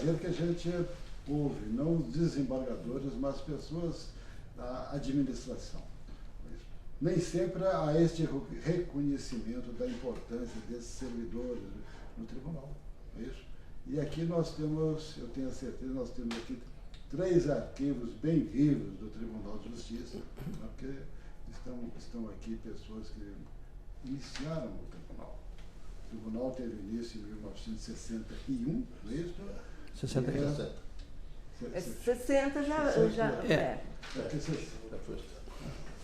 prazer que a gente ouve, não os desembargadores, mas pessoas da administração. Nem sempre há este reconhecimento da importância desses servidores no tribunal. É isso? E aqui nós temos, eu tenho certeza, nós temos aqui 3 arquivos bem vivos do Tribunal de Justiça, porque estão aqui pessoas que iniciaram o tribunal. O tribunal teve início em 1961, não é isso? 60. 60 já é.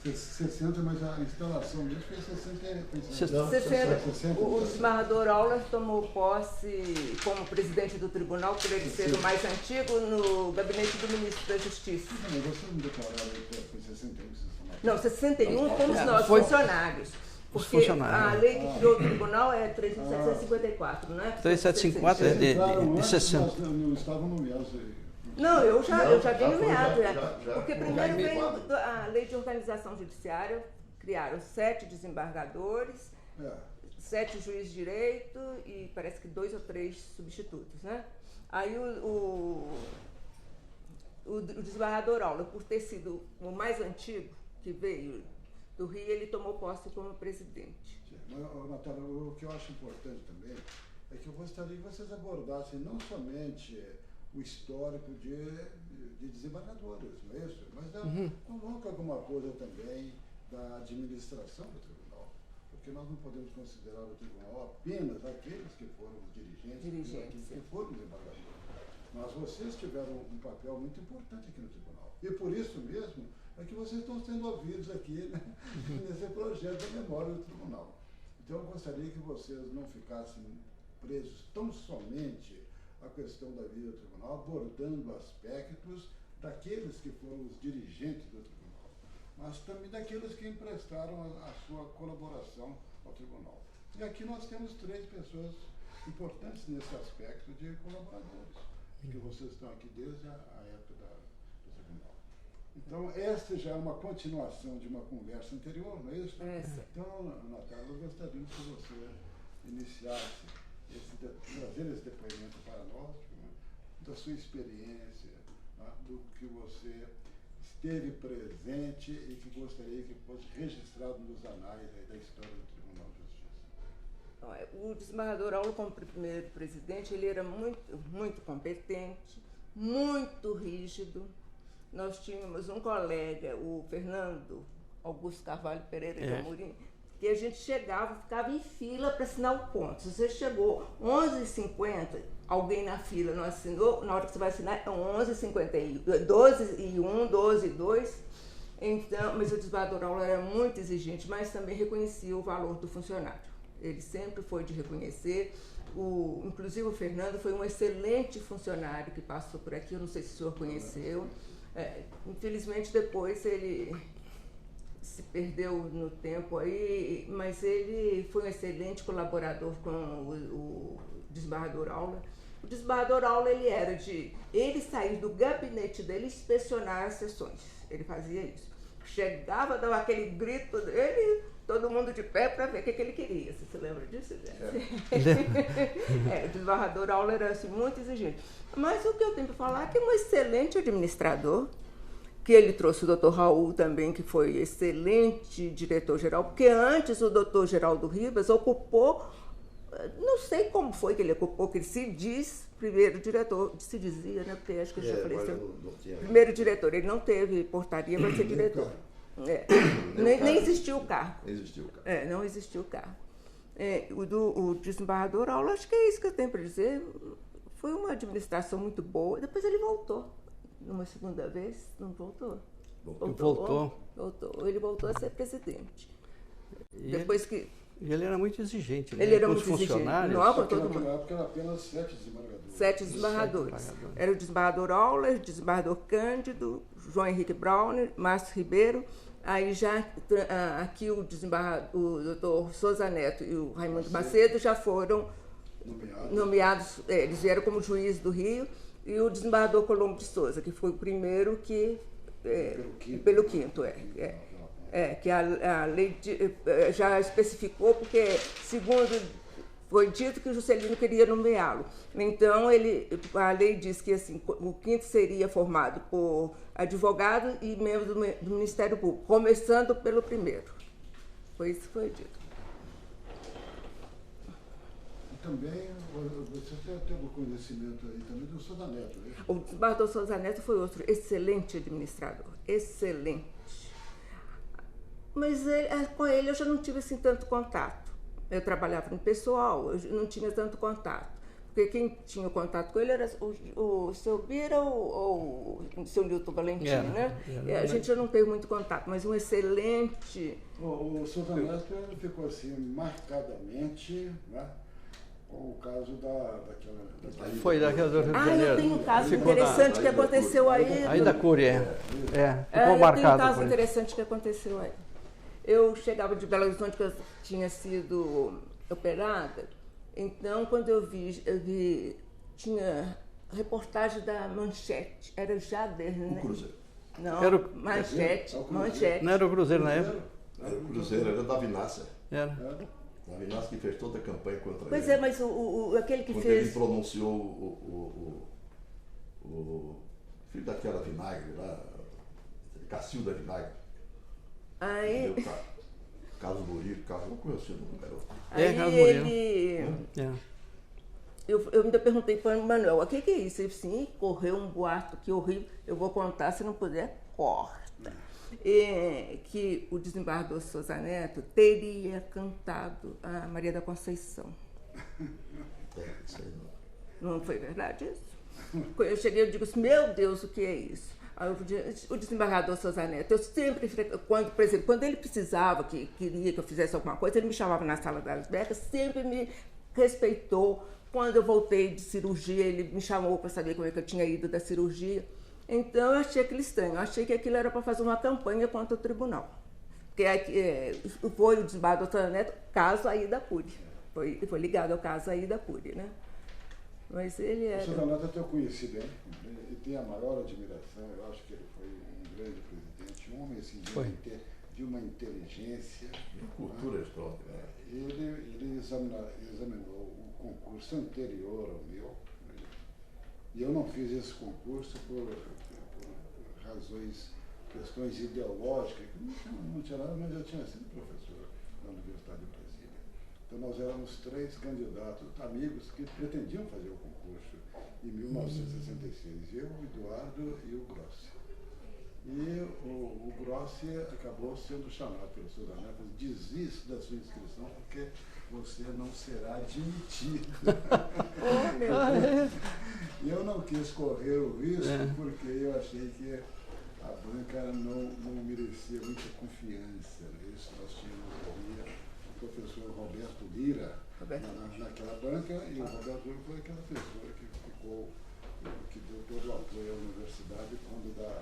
60, mas a instalação mesmo foi 60. 60. O desembargador Aulas tomou posse como presidente do tribunal, por ele ser o mais antigo, no gabinete do ministro da Justiça. Não, você não declarava que foi 61 que você falou. Não, 61 fomos nós, funcionários. Porque a lei que criou o tribunal é 3.754, não é? 3.754 é de 60. Não estavam nomeados. Não, eu já vi nomeado. Porque primeiro veio a lei de organização judiciária, criaram 7 desembargadores, 7 juízes de direito e parece que 2 ou 3 substitutos, né? Aí o desembargador Aula, por ter sido o mais antigo que veio do Rio, ele tomou posse como presidente. Natália, o que eu acho importante também é que eu gostaria que vocês abordassem não somente o histórico de desembargadores, não é isso? Mas coloca alguma coisa também da administração do tribunal, porque nós não podemos considerar o tribunal apenas aqueles que foram os dirigentes. Aqueles que foram desembargadores. Mas vocês tiveram um papel muito importante aqui no tribunal. E por isso mesmo é que vocês estão sendo ouvidos aqui, né, nesse projeto da memória do tribunal. Então eu gostaria que vocês não ficassem presos tão somente à questão da vida do tribunal, abordando aspectos daqueles que foram os dirigentes do tribunal, mas também daqueles que emprestaram a sua colaboração ao tribunal. E aqui nós temos 3 pessoas importantes nesse aspecto de colaboradores, porque vocês estão aqui desde a época do tribunal. Então, esta já é uma continuação de uma conversa anterior, não é isso? Então, Natália, eu gostaria que você iniciasse, trazer esse depoimento para nós, né, da sua experiência, né, do que você esteve presente e que gostaria que fosse registrado nos anais da história do Tribunal de Justiça. O desembargador Aulo, como primeiro presidente, ele era muito competente, muito rígido. Nós tínhamos um colega, o Fernando Augusto Carvalho Pereira de Amorim, que a gente chegava, ficava em fila para assinar o ponto. Se você chegou 11h50, alguém na fila não assinou, na hora que você vai assinar é 11h51, 12h01, 12h02. Então, mas o desembargador Aulo era muito exigente, mas também reconhecia o valor do funcionário. Ele sempre foi de reconhecer. Inclusive o Fernando foi um excelente funcionário que passou por aqui, eu não sei se o senhor conheceu. Infelizmente depois ele se perdeu no tempo aí, mas ele foi um excelente colaborador com o desembargador Aulo. O desembargador Aulo, ele sair do gabinete dele e inspecionar as sessões. Ele fazia isso. Chegava, dava aquele grito dele, todo mundo de pé para ver o que ele queria. Você se lembra disso, gente? O desembargador Aulo era assim, muito exigente. Mas o que eu tenho para falar é que é um excelente administrador, que ele trouxe o doutor Raul também, que foi excelente diretor-geral, porque antes o doutor Geraldo Ribas ocupou, não sei como foi que ele ocupou, que ele se diz primeiro diretor, se dizia, né, porque acho que ele já faleceu. Primeiro diretor, ele não teve portaria para ser diretor. Nem existiu o cargo. Não existiu o cargo. O desembargador Aulo, acho que é isso que eu tenho para dizer. Foi uma administração muito boa. Depois ele voltou. Numa segunda vez, não voltou? Voltou. Ele voltou a ser presidente. Ele era muito exigente, né? Ele era muito exigente. Não, para todo mundo. Naquela época era apenas 7 desembargadores. 7 desembargadores. Era o desembargador Auler, o desembargador Cândido, João Henrique Brown, Márcio Ribeiro. Aí já aqui o doutor Souza Neto e o Raimundo Macedo já foram nomeados. Eles vieram como juiz do Rio. E o desembargador Colombo de Souza, que foi o primeiro que... Pelo quinto, que a lei já especificou, porque segundo foi dito que o Juscelino queria nomeá-lo. Então, a lei diz que assim, o quinto seria formado por advogado e membro do Ministério Público, começando pelo primeiro. Foi isso que foi dito. Também, você teve o conhecimento aí também do Souza Neto, né? O desembargador Souza Neto foi outro excelente administrador, excelente. Mas com ele eu já não tive assim tanto contato. Eu trabalhava no pessoal, eu não tinha tanto contato. Porque quem tinha contato com ele era o seu Bira ou o seu Nilton Valentim, né? A gente já não teve muito contato, mas um excelente... O Souza Neto ficou assim, marcadamente, né? O caso daquela... Foi daquela do Rio de Janeiro. Eu tenho um caso interessante que aconteceu aí. Aí da Cury, ficou eu marcado. tenho um caso interessante que aconteceu aí. Eu chegava de Belo Horizonte, que eu tinha sido operada, então quando eu vi tinha reportagem da Manchete, era o Jader, né? O Cruzeiro. Não, Era Manchete. Não era o Cruzeiro na época? Era o Cruzeiro, era da Vinácia. Era. Da Vinácia que fez toda a campanha contra ele. Pois é, mas aquele que quando fez... ele pronunciou o filho daquela Vinagre lá, Cacilda Vinagre. Aí... Carlos Murilo, Carlos, não conheci o nome, garoto. Aí ele... Eu ainda perguntei para o Manuel, o que é isso? Ele disse assim, correu um boato que horrível, eu vou contar, se não puder, corta. Que o desembargador Souza Neto teria cantado a Maria da Conceição. Isso aí não. Não foi verdade isso? Eu cheguei e digo assim, meu Deus, o que é isso? Aí o desembargador Souza Neto, eu sempre, por exemplo, quando ele precisava, que queria que eu fizesse alguma coisa, ele me chamava na sala das becas, sempre me respeitou. Quando eu voltei de cirurgia, ele me chamou para saber como é que eu tinha ido da cirurgia. Então, eu achei aquilo estranho. Eu achei que aquilo era para fazer uma campanha contra o tribunal. Porque foi o desembargador Souza Neto, caso aí da Cury. Foi ligado ao caso aí da Cury, né? Mas ele era... O Souza Neto eu conheci bem, e tenho a maior admiração. Eu acho que ele foi um grande presidente, um homem assim, de uma inteligência. Uma cultura extraordinária. Ele examinou o concurso anterior ao meu, e eu não fiz esse concurso por questões ideológicas, que não tinha nada, mas eu tinha sido professor da Universidade de Brasília. Então nós éramos 3 candidatos, amigos, que pretendiam fazer o concurso em 1966, eu, o Eduardo e o Grossi. E o Grossi acabou sendo chamado pelo Souza Neto, desista da sua inscrição, porque você não será admitido. E eu não quis correr o risco, porque eu achei que a banca não merecia muita confiança. Isso nós tínhamos ali o professor Roberto Lira naquela banca, e o Roberto Lira foi aquela pessoa que deu todo o apoio à universidade quando da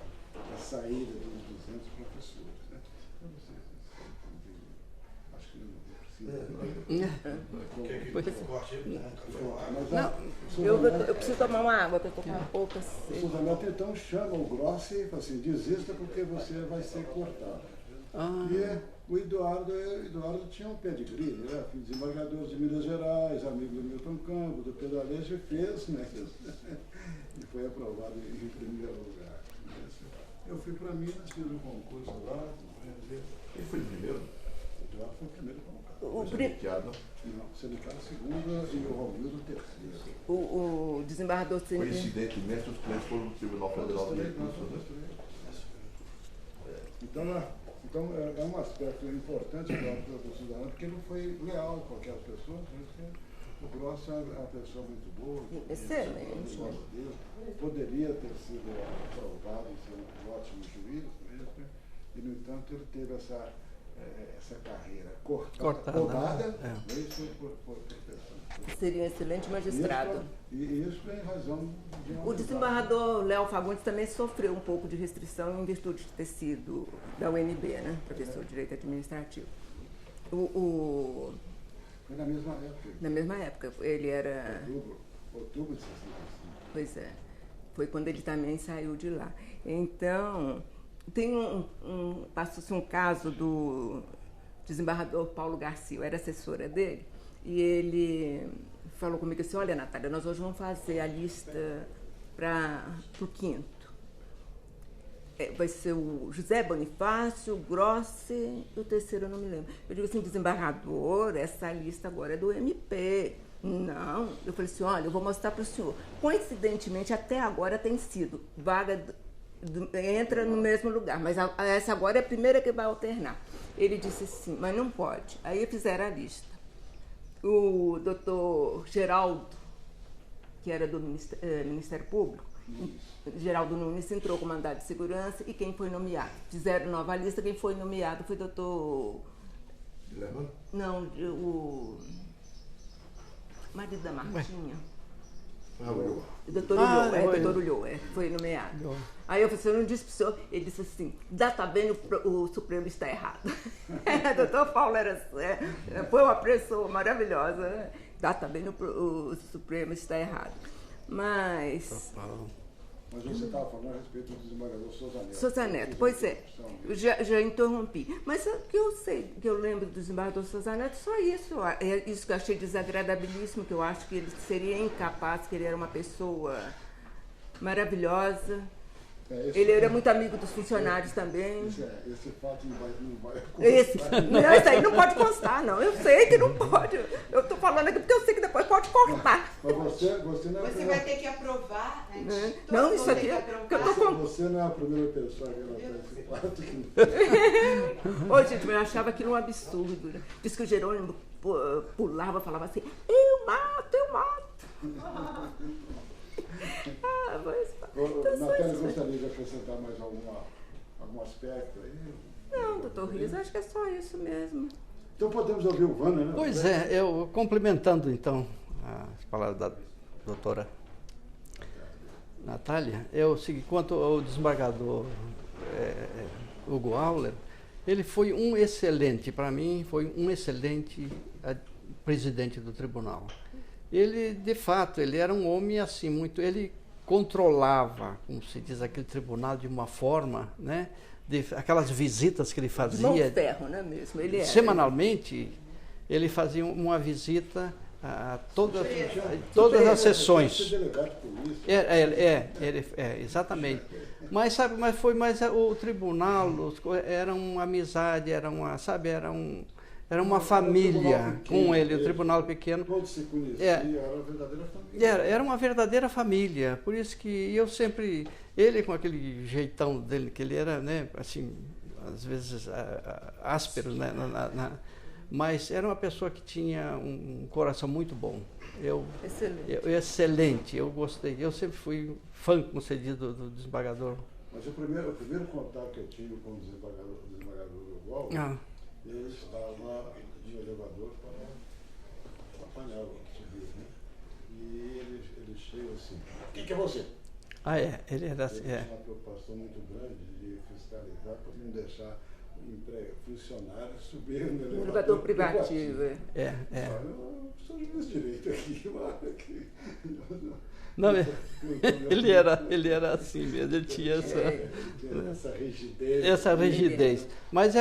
saída dos 200 professores. Né? Eu não sei se acho que não precisa. Eu preciso tomar uma água, porque eu estou com uma pouca sede. O Souza Neto então chama o Grossi e fala assim, desista porque você vai ser cortado. E o Eduardo tinha um pedigree, né? Desembargador de Minas Gerais, amigo do Milton Campos, do Pedro Aleixo, fez, né? E foi aprovado em primeiro lugar. Eu fui para Minas, fiz um concurso lá. Quem foi o primeiro? O Eduardo foi o primeiro colocado. Não, o sindicato segundo e o Romildo terceiro. O desembargador... Coincidentemente, os três foram no Tribunal Federal de Recursos. Então é um aspecto importante do cidadão, porque ele foi leal com aquelas pessoas. O Grossi é uma pessoa muito boa. Excelente. Poderia ter sido aprovado em ser um ótimo juiz mesmo, e, no entanto, ele teve essa carreira cortada por pessoas. Seria um excelente magistrado. Isso em razão de uma... O desembargador Léo Fagundes também sofreu um pouco de restrição em virtude de ter sido da UNB, né? Professor de Direito Administrativo. Foi na mesma época. Na mesma época. Ele era... Outubro de 65. Pois é. Foi quando ele também saiu de lá. Então, tem passou-se um caso do desembargador Paulo Garcia, eu era assessora dele, E ele falou comigo assim, olha, Natália, nós hoje vamos fazer a lista para o quinto. Vai ser o José Bonifácio, o Grossi e o terceiro eu não me lembro. Eu digo assim, desembargador, essa lista agora é do MP. Não. Eu falei assim, olha, eu vou mostrar para o senhor. Coincidentemente, até agora tem sido vaga, entra no mesmo lugar, mas essa agora é a primeira que vai alternar. Ele disse assim, mas não pode. Aí fizeram a lista. O doutor Geraldo, que era do Ministério Público, Geraldo Nunes entrou com mandado de segurança e quem foi nomeado? Fizeram nova lista, quem foi nomeado foi o doutor... Guilherme? Não, o marido da Martinha. O Doutor Ulloa, foi nomeado. Aí eu falei assim, eu não disse pro senhor, ele disse assim, tá bem, o Supremo está errado. Doutor Paulo foi uma pessoa maravilhosa, né? Tá bem, o Supremo está errado. Mas você estava falando a respeito do desembargador Souza Neto. Souza Neto, pois é, já interrompi. Mas o que eu sei, que eu lembro do desembargador Souza Neto, só isso. É isso que eu achei desagradabilíssimo, que eu acho que ele seria incapaz, que ele era uma pessoa maravilhosa. Ele era muito amigo dos funcionários também. Esse fato não vai Não, isso aí não pode constar, não. Eu sei que não pode. Eu estou falando aqui porque eu sei que depois pode cortar. Mas você não é Você vai ter que aprovar, né? Não, isso aqui é que eu estou contando. Você não é a primeira pessoa que relata esse fato. Ô, gente, eu achava aquilo um absurdo. Né? Diz que o Jerônimo pulava, falava assim, eu mato. Natália, gostaria de acrescentar mais algum aspecto aí? Não, doutor Rios, acho que é só isso mesmo. Então podemos ouvir o Vânia, né? Pois é, eu complementando então as palavras da doutora Natália, quanto ao desembargador Hugo Auler, ele foi um excelente, para mim, foi um excelente presidente do tribunal. Ele, de fato, ele era um homem assim, ele controlava, como se diz, aquele tribunal de uma forma, né? Aquelas visitas que ele fazia. De mão de ferro, né, mesmo? Ele era. Semanalmente, ele fazia uma visita a todas as sessões. Exatamente. Mas sabe, o tribunal era uma amizade, era uma família com ele, o tribunal pequeno. Todos se conheciam, era uma verdadeira família. Era uma verdadeira família, por isso que eu sempre, ele com aquele jeitão dele, que ele era, né, assim, às vezes áspero, né, mas era uma pessoa que tinha um coração muito bom. Excelente, eu gostei, eu sempre fui fã, como você diz, do desembargador. Mas o primeiro contato que eu tive com o desembargador Hugo, ele estava no elevador para apanhar o subir, né? E ele chegou assim, quem que é você? Ele era assim. Ele tinha uma preocupação muito grande de fiscalizar para não deixar o funcionário subir no elevador privativo. Eu sou juiz de direito aqui, Não, ele era assim mesmo, ele tinha essa rigidez. Mas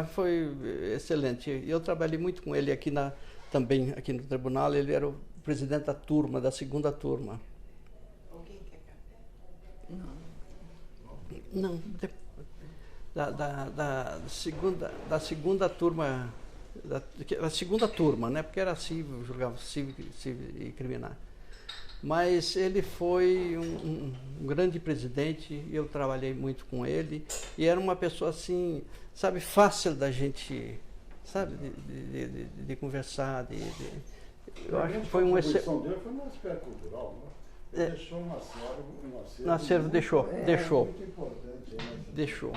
foi excelente. Eu trabalhei muito com ele também aqui no tribunal, ele era o presidente da turma, da segunda turma. Alguém quer café? Não, da segunda turma, da segunda turma, né? Porque era civil, julgava civil e criminal. Mas ele foi um grande presidente, eu trabalhei muito com ele, e era uma pessoa assim, sabe, fácil da gente, sabe, de conversar, eu acho que foi um excelente... A contribuição dele foi no aspecto cultural, né? Ele deixou um acervo, deixou. Muito importante. Deixou.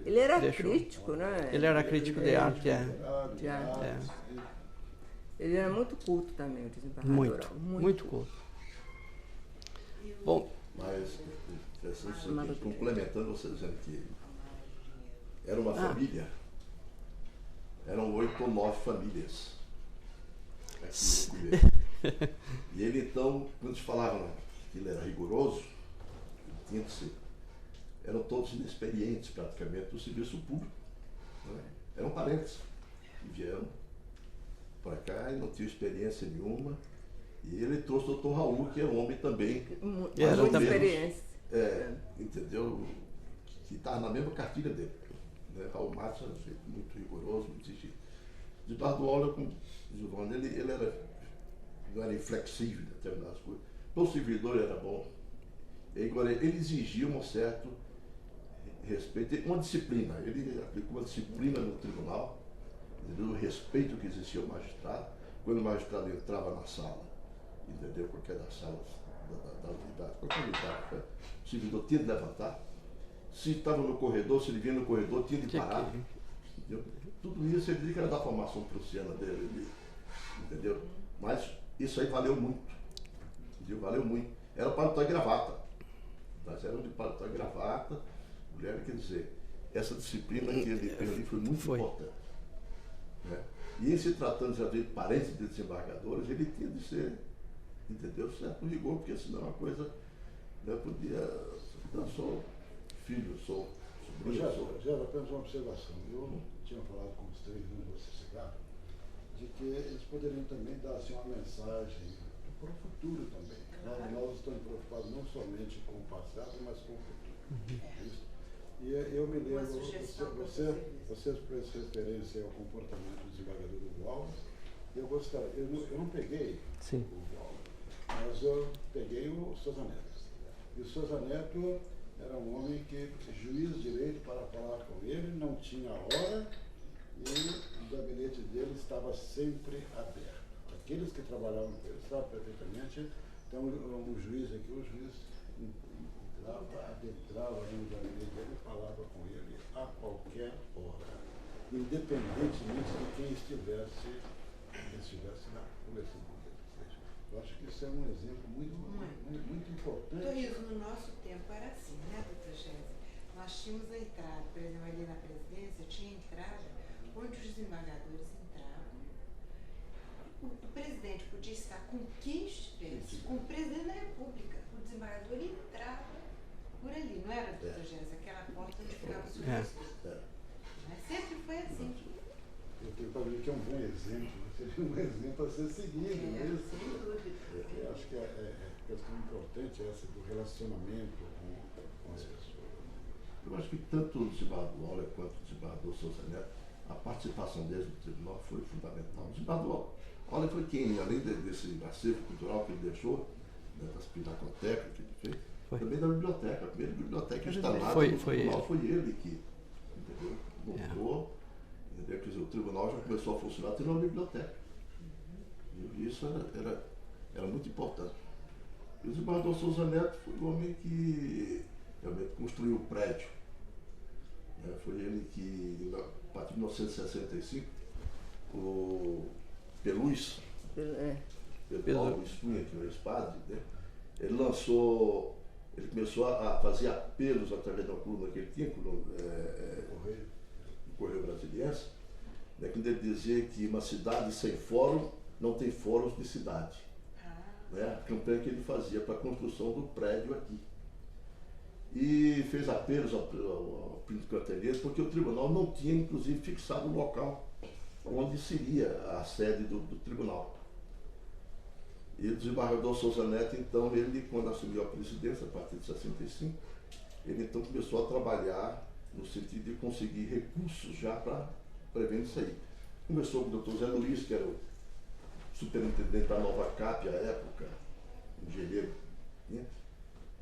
Ele era crítico, né? Ele era crítico de arte, De arte. Ele era muito culto também, o desembargador. Muito culto. Bom, mas, complementando você dizendo que era uma família, eram 8 ou 9 famílias aqui no começo. E ele então, quando se falava que ele era rigoroso, tinha que ser, eram todos inexperientes praticamente do serviço público. Né? Eram parentes que vieram para cá e não tinha experiência nenhuma. E ele trouxe o doutor Raul, que é um homem também, Era Muita também. experiência. entendeu? Que estava na mesma cartilha dele. Né? Raul Matos era muito rigoroso, muito exigido. Eduardo Aula, com Giovanni, ele não era inflexível em determinadas coisas. O servidor era bom. E agora, ele exigia um certo respeito, uma disciplina. Ele aplicou uma disciplina no tribunal, entendeu? O respeito que existia ao magistrado. Quando o magistrado entrava na sala, entendeu? Qualquer das salas da unidade, qualquer unidade, né? O servidor tinha de levantar. Se estava no corredor, se ele vinha no corredor, tinha de parar. Entendeu? Tudo isso ele dizia que era da formação prussiana dele, entendeu? Mas isso aí valeu muito. Entendeu? Valeu muito. Era paletó e gravata. Nós éramos de paletó e gravata. Mulher, quer dizer, essa disciplina que ele teve ali foi muito importante. Né? E em se tratando já de parentes de desembargadores, ele tinha de ser, entendeu, certo rigor, porque senão a coisa, né, podia. Eu sou filho, sou sobrinho. Já apenas uma observação. Eu tinha falado com os três anos você chegaram, de que eles poderiam também dar assim, uma mensagem para o futuro também. Nós estamos preocupados não somente com o passado, mas com o futuro. Isso. E eu me lembro, vocês prestam referência ao comportamento do desembargador Hugo Alves. Eu gostaria, eu não peguei o Hugo Alves, mas eu peguei o Sousa Neto. E o Sousa Neto era um homem que, juiz de direito para falar com ele, não tinha hora e o gabinete dele estava sempre aberto. Aqueles que trabalhavam com ele sabem perfeitamente. Então, um juiz aqui, o juiz adentrava no gabinete dele e falava com ele a qualquer hora, independentemente de quem estivesse lá conversando com ele. Eu acho que isso é um exemplo muito importante. Torres, no nosso tempo era assim, né, doutor Jéssica? Nós tínhamos a entrada, por exemplo, ali na presidência, tinha entrada onde os desembargadores entravam. O presidente podia estar com quem estivesse, com o presidente da República. O desembargador entrava por ali, não era, doutor Jéssica? Aquela porta onde ficava o sujeito. Mas sempre foi assim. Eu tenho para ver que é um bom exemplo, seria um exemplo a ser seguido. Sem dúvida. Eu acho que é questão importante essa do relacionamento com as pessoas. Eu acho que tanto o desembargador Aula quanto o desembargador Sousa Neto, a participação deles no tribunal foi fundamental. O desembargador Aula foi quem, além desse acervo cultural que ele deixou, né, das pinacotecas que ele fez, também da biblioteca. A primeira biblioteca instalada no tribunal foi ele que, entendeu, montou. Entendeu? Quer dizer, o tribunal já começou a funcionar tendo uma biblioteca. E isso era muito importante. E o desembargador Sousa Neto foi o homem que realmente construiu o prédio. Né? Foi ele que, a partir de 1965, o Peluz, Pedro Espunha, que é o ex-padre, né? Ele começou a fazer apelos através da coluna que ele tinha, o Correio Brasiliense, né, quando ele dizia que uma cidade sem fórum não tem fóruns de cidade. Né, a campanha que ele fazia para a construção do prédio aqui. E fez apelos ao Príncipe Cantelheiro, porque o tribunal não tinha, inclusive, fixado o local onde seria a sede do tribunal. E o desembargador Sousa Neto, então, ele, quando assumiu a presidência, a partir de 65, ele então começou a trabalhar no sentido de conseguir recursos já para prever isso aí. Começou com o doutor Zé Luiz, que era o superintendente da Nova Cap à época, engenheiro, né?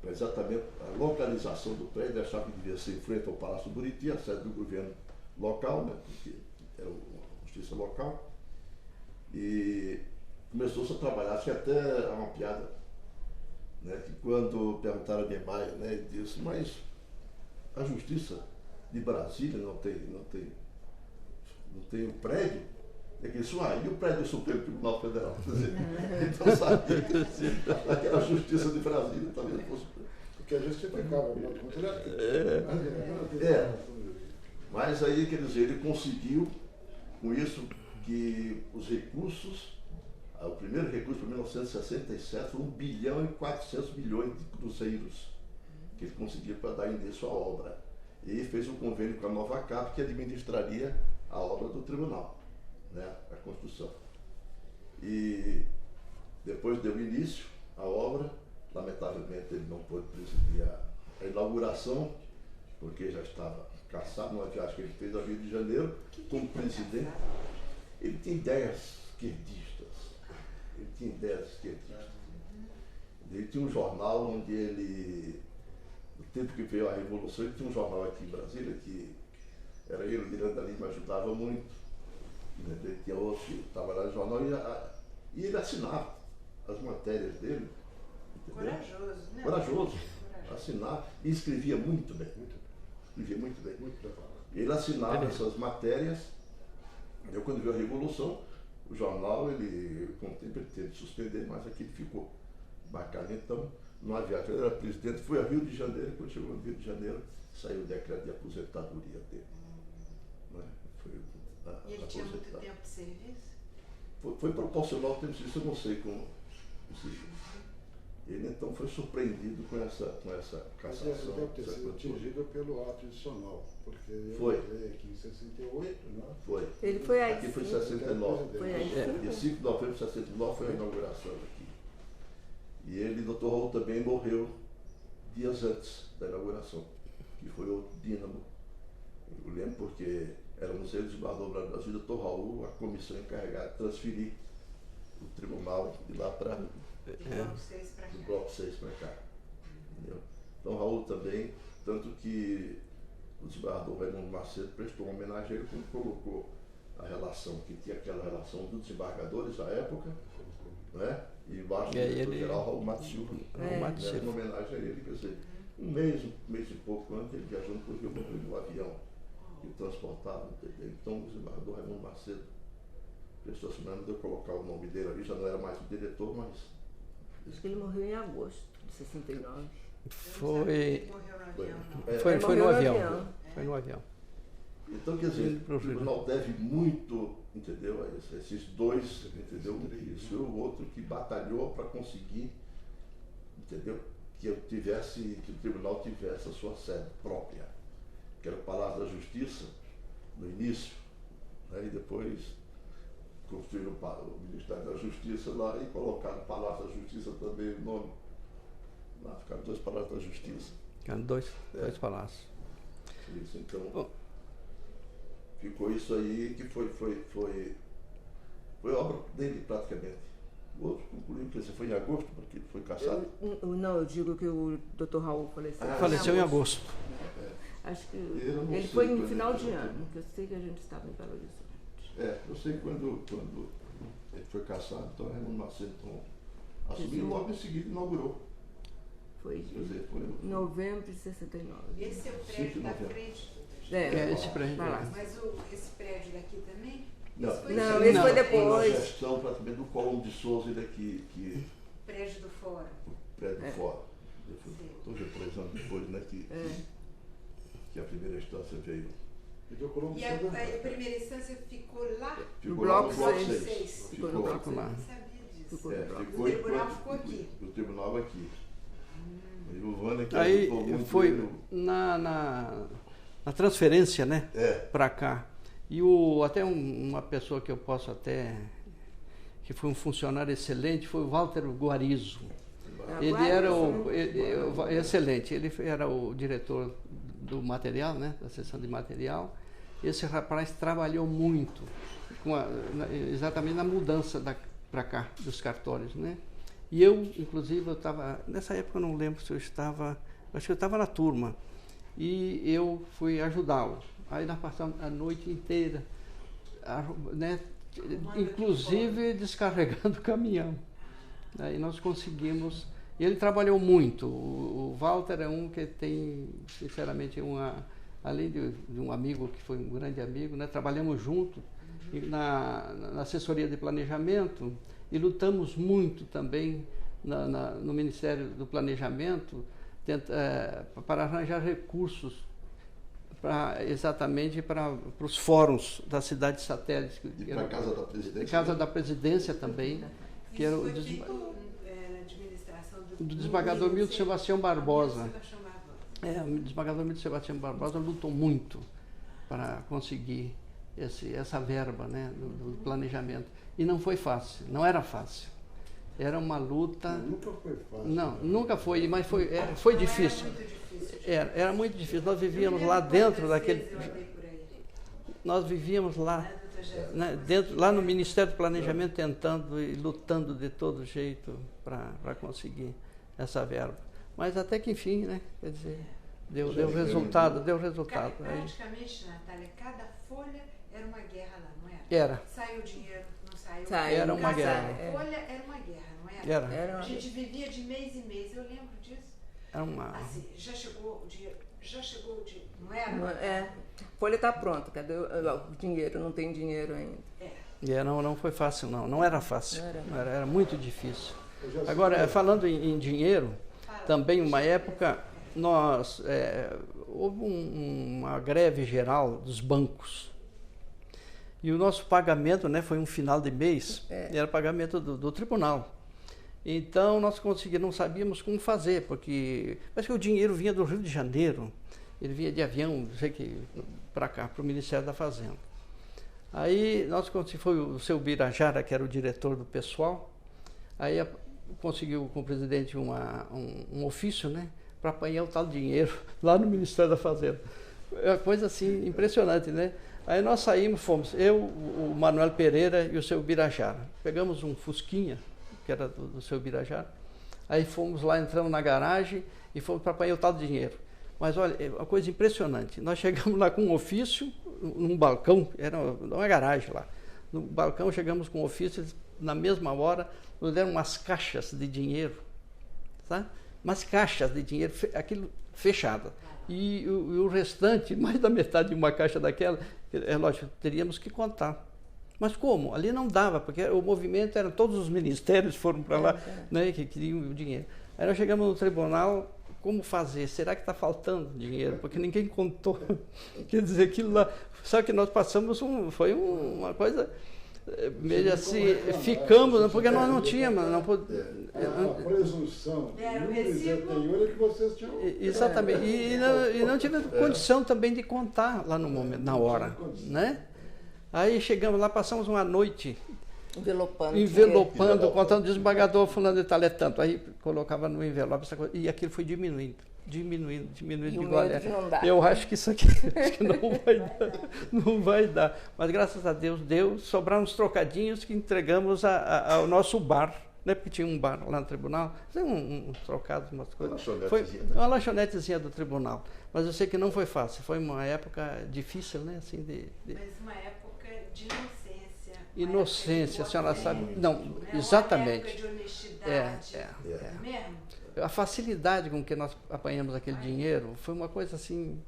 Para exatamente a localização do prédio, ele achava que devia ser em frente ao Palácio Buriti, a sede do governo local, né? Porque era a justiça local. E começou-se a trabalhar, acho que até uma piada, né? Que quando perguntaram a Niemeyer, né, ele disse, mas a justiça de Brasília não tem um prédio? É que isso, e o prédio do Supremo Tribunal Federal? Quer dizer, então sabia que aquela justiça de Brasília talvez fosse. Porque a justificava, não contrário. Mas aí, quer dizer, ele conseguiu, com isso, que os recursos, o primeiro recurso para 1967 foi 1 bilhão e 400 milhões de cruzeiros que ele conseguiu para dar início à obra. E fez um convênio com a Nova Cap que administraria a obra do tribunal, né, a construção. depois deu início à obra. Lamentavelmente ele não pôde presidir a inauguração, porque já estava caçado numa viagem que ele fez ao Rio de Janeiro como presidente. Ele tinha ideias esquerdistas. Ele tinha um jornal onde ele, no tempo que veio a Revolução, ele tinha um jornal aqui em Brasília que era ele, o Miranda Lima, ajudava muito. Ele tinha outro que trabalhava no jornal e ele assinava as matérias dele. Entendeu? Corajoso, né? Corajoso. Assinava e escrevia muito bem. Muito bem. Ele assinava essas matérias. Quando veio a Revolução, o jornal, com o tempo ele teve de suspender, mas aquilo ficou bacana. Então, numa viagem, ele era presidente, foi ao Rio de Janeiro, quando chegou no Rio de Janeiro, saiu o decreto de aposentadoria dele. Não é? E ele tinha muito tempo de serviço? Foi proporcional ao tempo de serviço, eu não sei como. Ele então foi surpreendido com essa cassação. Ele deve ter sido atingido pelo ato adicional, porque ele foi aqui em 68, não? Foi. Ele foi aí. Aqui foi em 69. Foi aí. E 5 de novembro de 69 foi a inauguração aqui. E ele, Dr. Raul, também morreu dias antes da inauguração, que foi o Dínamo. Eu lembro porque éramos eles, o Guarda-Obra do Brasil, Dr. Raul, a comissão encarregada de transferir o tribunal de lá para do bloco 6 para cá. Entendeu? Então Raul também, tanto que o desembargador Raimundo Macedo prestou uma homenagem a ele quando colocou a relação, que tinha aquela relação dos desembargadores da época, né? E embaixo do diretor-geral Raul Matos Silva. Uma homenagem a ele, quer dizer, um mês e pouco antes, ele viajando para o Rio, morreu no avião que o transportava, entendeu? Então o desembargador Raimundo Macedo prestou essa homenagem, deu colocar o nome dele ali, já não era mais o diretor, mas Acho que ele morreu em agosto de 69. Foi no avião. Foi no avião. Então, quer dizer, o tribunal deve muito, entendeu, a esses dois, entendeu, isso e o outro que batalhou para conseguir, entendeu, que o tribunal tivesse a sua sede própria, que era o Palácio da Justiça, no início, né, e depois construíram o Ministério da Justiça lá e colocaram o Palácio da Justiça também, o nome. Lá ficaram 2 Palácios da Justiça. Ficaram dois palácios. Isso, então, ficou isso aí que foi obra dele praticamente. O outro concluiu, que foi em agosto, porque ele foi caçado. Não, eu digo que o Dr. Raul faleceu. Faleceu em agosto. Acho que ele foi no final de ano, que eu sei que a gente estava em Belo Horizonte. Eu sei que quando ele foi caçado, então Raimundo Macedo assumiu, logo em seguida inaugurou. Foi em novembro de 69. Esse é o prédio da frente? Esse prédio. Mas esse prédio daqui também? Não, esse foi depois. Foi na gestão praticamente do Colombo de Souza, ele aqui. Prédio do Fórum. O prédio do Fórum. Estou já 3 anos depois, né, que a primeira instância veio. E a primeira instância ficou lá? No bloco 6. Ficou no bloco lá. lá. Não sabia disso. Ficou o tribunal ficou aqui. O tribunal aqui. E o Vânia que aí foi na transferência, né? Para cá. E até uma pessoa que eu posso até, que foi um funcionário excelente, foi o Walter Guarizo. Ele era excelente, ele era o diretor do material, né, da seção de material. Esse rapaz trabalhou muito exatamente na mudança para cá dos cartórios, né? E eu, inclusive, eu estava nessa época, eu não lembro se eu estava, acho que eu estava na turma e eu fui ajudá-lo. Aí nós passamos a noite inteira, né, inclusive descarregando o caminhão. Aí nós conseguimos. E ele trabalhou muito. O Walter é um que tem, sinceramente, além de um amigo que foi um grande amigo, né? Trabalhamos juntos na assessoria de planejamento e lutamos muito também no Ministério do Planejamento para arranjar recursos exatamente para os fóruns da cidade satélite. E para a Casa da Presidência. Casa da Presidência também. Que era do desembargador Milton Sebastião Barbosa. O desembargador Milton Sebastião Barbosa lutou muito para conseguir essa verba, né, do planejamento. E não foi fácil, não era fácil. Era uma luta. Nunca foi fácil. Não, nunca foi, mas foi difícil. Era muito difícil. Era muito difícil. Nós vivíamos lá dentro daquele. Eu andei por aí. Nós vivíamos lá, Né, doutor Jéssica? né, dentro, lá no Ministério do Planejamento, tentando e lutando de todo jeito para conseguir essa verba. Mas até que enfim, né? Quer dizer, deu resultado, deu resultado. Aí, Praticamente, Natália, cada folha era uma guerra lá, não era? era. Saiu dinheiro, não saiu. Saiu, Era uma Cada guerra. folha era uma guerra, não era? Era. A gente vivia de mês em mês, eu lembro disso. Era uma. Assim, já chegou o dinheiro, não era? A folha está pronta, cadê o dinheiro? Não tem dinheiro ainda. Não foi fácil, não. Não era fácil. Não era. Era muito difícil. Eu já Agora, sei. falando em dinheiro, também uma época houve uma greve geral dos bancos. E o nosso pagamento, né, foi um final de mês, era pagamento do tribunal. Então nós não sabíamos como fazer, porque parece que o dinheiro vinha do Rio de Janeiro, ele vinha de avião, não sei que, para cá, para o Ministério da Fazenda. Aí foi o seu Birajara, que era o diretor do pessoal, aí conseguiu com o presidente um ofício, né, para apanhar o tal dinheiro lá no Ministério da Fazenda. É uma coisa assim impressionante, né? Aí nós fomos, eu, o Manuel Pereira e o seu Birajara. Pegamos um Fusquinha, que era do seu Birajara, aí fomos lá, entramos na garagem e fomos para apanhar o tal dinheiro. Mas olha, é uma coisa impressionante. Nós chegamos lá com um ofício, num balcão, era uma garagem lá. No balcão chegamos com um ofício, na mesma hora nos deram umas caixas de dinheiro, sabe? Umas caixas de dinheiro, aquilo fechado. E o restante, mais da metade de uma caixa daquela, é lógico, teríamos que contar. Mas como? Ali não dava, porque o movimento era, todos os ministérios foram para lá, né, que queriam o dinheiro. Aí nós chegamos no tribunal, como fazer? Será que está faltando dinheiro? Porque ninguém contou. Quer dizer, aquilo lá. Só que nós passamos, foi uma coisa meio assim, ficamos, porque nós não tínhamos. A presunção Era o e o recibo. anterior é que vocês tinham. Exatamente. E não tivemos condição também de contar lá no momento, na hora. Né? Aí chegamos lá, passamos uma noite envelopando, contando desembargador fulano de tal é tanto. Aí colocava no envelope essa coisa, e aquilo foi diminuindo. Digo, olha, eu acho que isso aqui acho que não vai dar. Mas graças a Deus deu, sobraram uns trocadinhos que entregamos ao nosso bar, né? Porque tinha um bar lá no tribunal, uns trocados, umas coisas. Foi uma lanchonetezinha do tribunal. Mas eu sei que não foi fácil, foi uma época difícil, né? Assim, Mas uma época de inocência. Inocência, a senhora sabe. Não, né? exatamente. Uma época de honestidade. Mesmo? A facilidade com que nós apanhamos aquele dinheiro foi uma coisa assim,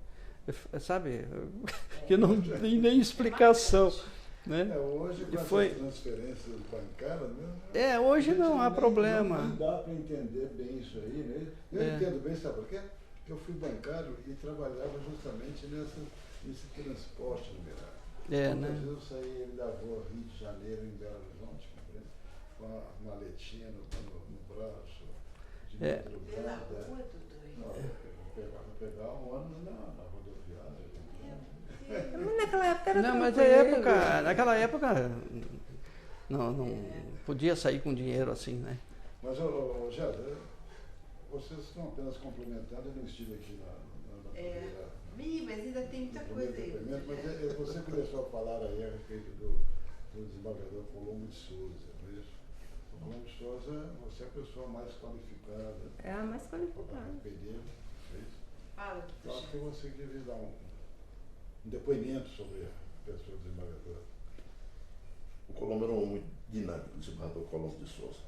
sabe, que não tem nem explicação. Né? Hoje, com foi... essas transferências bancárias, né? Hoje não há problema. Não dá para entender bem isso aí, né? Eu entendo bem, sabe por quê? Eu fui bancário e trabalhava justamente nesse transporte liberal. Né? Às vezes eu saía da rua Rio de Janeiro, em Belo Horizonte, com a maletinha no braço. Pela rua, doutor? Pegar um ano na rodoviária. Mas naquela época era não, mas tranquilo. naquela época não podia sair com dinheiro assim, né? Mas, Jéssica, vocês estão apenas complementando, eu não estive aqui na primeira. Mas ainda tem muita coisa aí. Mas você começou a falar aí a respeito do desembargador Colombo de Souza, não é isso? O Colombo de Souza, você é a pessoa mais qualificada. É a mais qualificada. É isso? Fala, Eu acho que você devia dar um depoimento sobre a pessoa do desembargador. O Colombo era um homem muito dinâmico, o desembargador Colombo de Souza.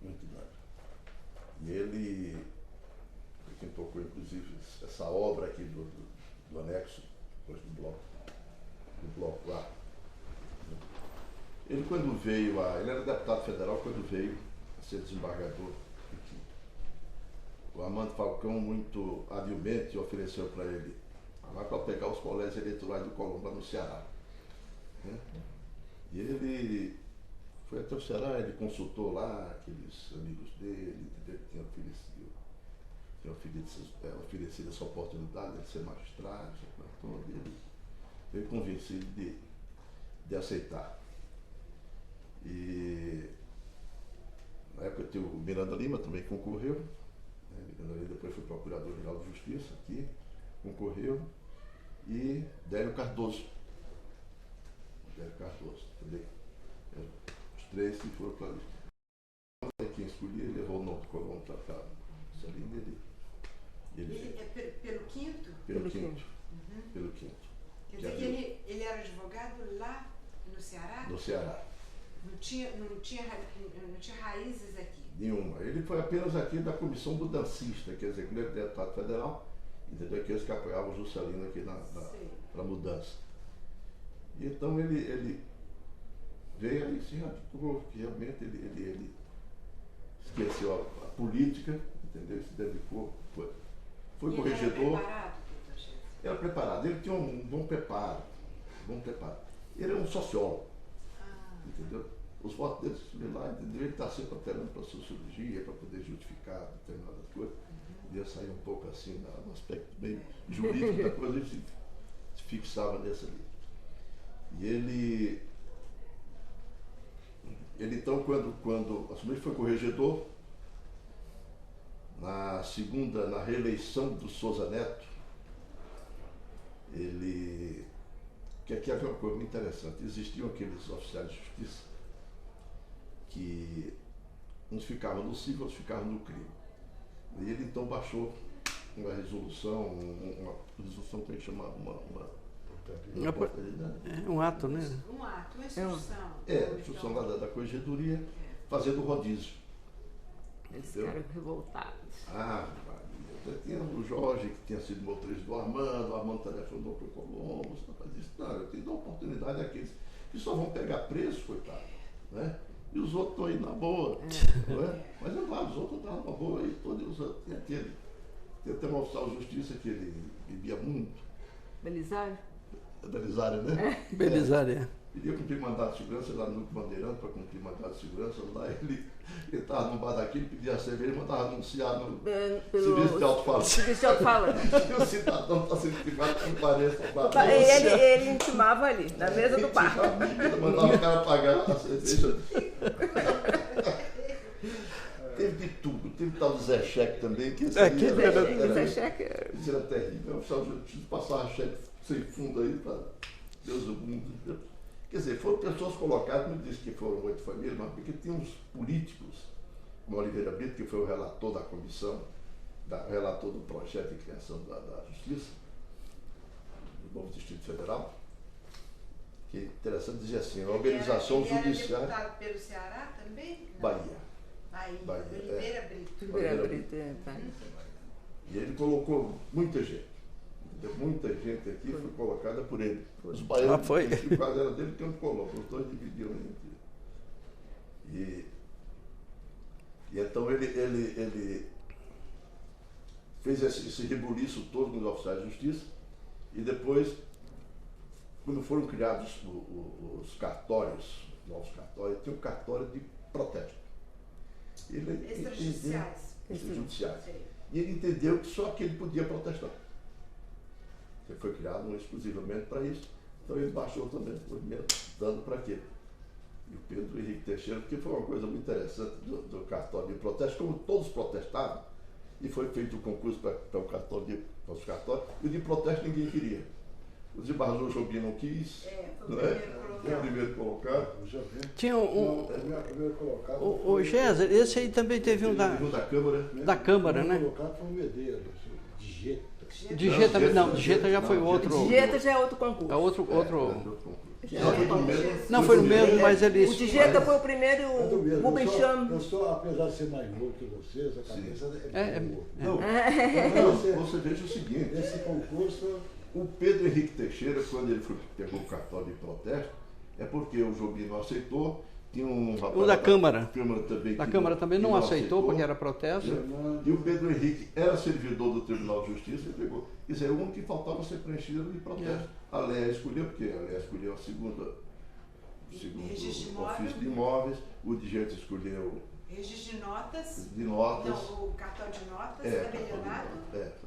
Muito dinâmico. E ele foi quem tocou, inclusive, essa obra aqui do anexo, depois do bloco A. Ele, quando veio ele era deputado federal, quando veio a ser desembargador, o Armando Falcão, muito habilmente, ofereceu para ele: vai para pegar os colégios eleitorais do Colombo no Ceará. Né? E ele foi até o Ceará, ele consultou lá aqueles amigos dele, que tinham oferecido essa oportunidade de ser magistrado, ele veio convencido de aceitar. E na época tem o Miranda Lima também concorreu, né? Miranda Lima depois foi procurador-geral de Justiça aqui, concorreu, e Délio Cardoso. Também. Os três que foram para ali. Quem escolhia, ele levou o nome do Colombo para cá. Ele é pelo quinto? Pelo quinto. Uhum. Pelo quinto. Quer dizer que ele era advogado lá no Ceará? No Ceará. Não tinha raízes aqui? Nenhuma. Ele foi apenas aqui da comissão mudancista, quer dizer, quando ele era deputado federal, entendeu? Aqueles que apoiavam o Juscelino aqui para a mudança. E então ele veio aí se radicou, que realmente ele esqueceu a política, entendeu? Se dedicou, foi corregedor. Era preparado, ele tinha um bom preparo. Ele era um sociólogo, entendeu? Os votos dele, lá, entendeu? Ele está sempre apelando para a sociologia, para poder justificar determinadas coisas. Ia sair um pouco assim, no aspecto bem jurídico da coisa, ele se fixava nessa ali. E ele então, quando assumiu, foi corregedor. Na reeleição do Souza Neto, que aqui havia uma coisa muito interessante. Existiam aqueles oficiais de justiça que uns ficavam no civil, outros ficavam no crime. E ele então baixou uma resolução, como é que chamava? Um ato, né? Um ato, uma instrução. A instrução lá da corregedoria, fazendo rodízio. Eles ficaram revoltados. Tinha o Jorge, que tinha sido motorista do Armando, o Armando telefonou para o Colombo, disse, não, eu tenho uma oportunidade àqueles que só vão pegar preso, coitado, né? E os outros estão aí na boa, não é? Mas não vai, os outros estavam na boa aí, todos os outros. Tem até um oficial de justiça que ele bebia muito. Belisário? Belisário, né? Belisário, Queria cumprir mandado de segurança lá no Bandeirante, para cumprir mandado de segurança. Lá ele estava no bar daquele, pedia cerveja e mandava anunciar no serviço de alto-falante. Serviço de alto-falante. E o cidadão está sendo intimado que não pareça. Ele intimava ali, na mesa do bar. Mandava o cara pagar a cerveja. Teve de tudo. Teve tal do Zé Cheque também. Que Zé Cheque. Isso era terrível. O oficial de justiça passava cheque sem fundo aí para Deus do mundo. Quer dizer, foram pessoas colocadas, não disse que foram 8 famílias, mas porque tinha uns políticos, como Oliveira Brito, que foi o relator da comissão, relator do projeto de criação da Justiça, do novo Distrito Federal, que interessante dizer assim, a organização judiciária. Era deputado pelo Ceará também? Não. Bahia. Oliveira Brito. Oliveira Brito, E ele colocou muita gente. Muita gente aqui foi colocada por ele. Os baianos, o quadro era dele, tem um Colombo, os dois dividiram entre. E então ele fez esse rebuliço todo com os oficiais de justiça, e depois, quando foram criados os cartórios, novos cartórios, tinha um cartório de protesto. Extrajudiciais. Extrajudiciais. E ele entendeu que só aquele podia protestar. Ele foi criado exclusivamente para isso. Então ele baixou também o movimento, dando para quê? E o Pedro Henrique Teixeira, porque foi uma coisa muito interessante do cartório de protesto, como todos protestavam, e foi feito o concurso para o cartório os cartórios, e o de protesto ninguém queria. O desembargador Jobim não quis, foi o primeiro colocado. Tinha o Géser, esse aí também teve um da Câmara, né? O colocado foi o Medeiros, de Jeta. De Jeta já foi outro. De Jeta já é outro concurso. É outro. Não foi no mesmo, mas ele. O de Jeta foi o primeiro, o Rubem Cham. Eu sou, apesar de ser mais novo que vocês, a cabeça é boa. Você veja o seguinte: esse concurso. O Pedro Henrique Teixeira, quando ele pegou o cartório de protesto, é porque o Jobim não aceitou. Tinha um rapaz o da Câmara. Da Câmara também não aceitou, porque era protesto. E o Pedro Henrique era servidor do Tribunal de Justiça e pegou. Quer dizer, o que faltava ser preenchido de protesto. A Léa escolheu, porque a Léa escolheu a segundo ofício de imóveis, o de Jeta escolheu. Registro de notas. Não, o cartão de notas,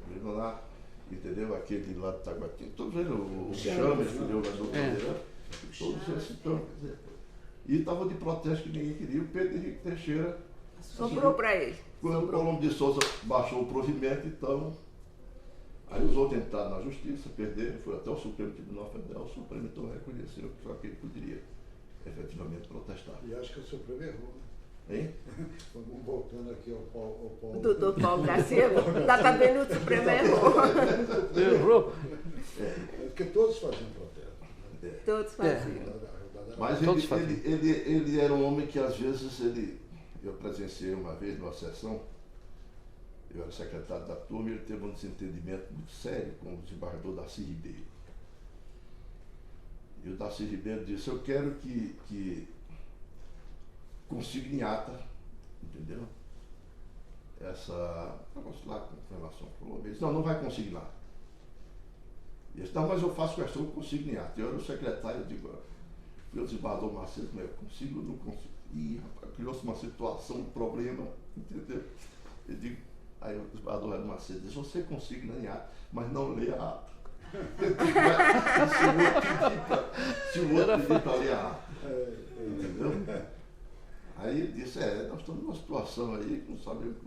tabelionato. Entendeu? Aquele lá de Taguatinga. Todos eles, o Chama escolheu o doutor Bandeirante. Todos esses estão. E estava de protesto que ninguém queria. O Pedro Henrique Teixeira Sobrou para ele. Quando o Colombo de Souza baixou o provimento, então, aí os outros entraram na justiça, perderam, foi até o Supremo Tribunal Federal, o Supremo então reconheceu que só que ele poderia efetivamente protestar. E acho que o Supremo errou, né? Hein? Vamos voltando aqui ao Paulo. Doutor Paulo Garcia, tá vendo o Supremo errou. Errou. Porque todos faziam protesto. Todos faziam. Mas Todos ele era um homem que às vezes eu presenciei uma vez numa sessão, eu era secretário da turma e ele teve um desentendimento muito sério com o desembargador Darcy Ribeiro. E o Darcy Ribeiro disse, eu quero que consigne em ata, entendeu? Vamos lá com relação ao Colombo. Ele disse, não vai consignar. Ele disse, não, mas eu faço questão de consigne em ata. Eu era o secretário, eu digo, o desembargador Macedo, mas eu consigo ou não consigo? Ih, rapaz, criou-se uma situação, um problema, entendeu? Eu digo, aí o desembargador Macedo disse, você consigna em ata, mas não leia a ata. Se o outro pedir para ler a ata, entendeu? Aí ele disse, nós estamos numa situação aí, que não sabemos.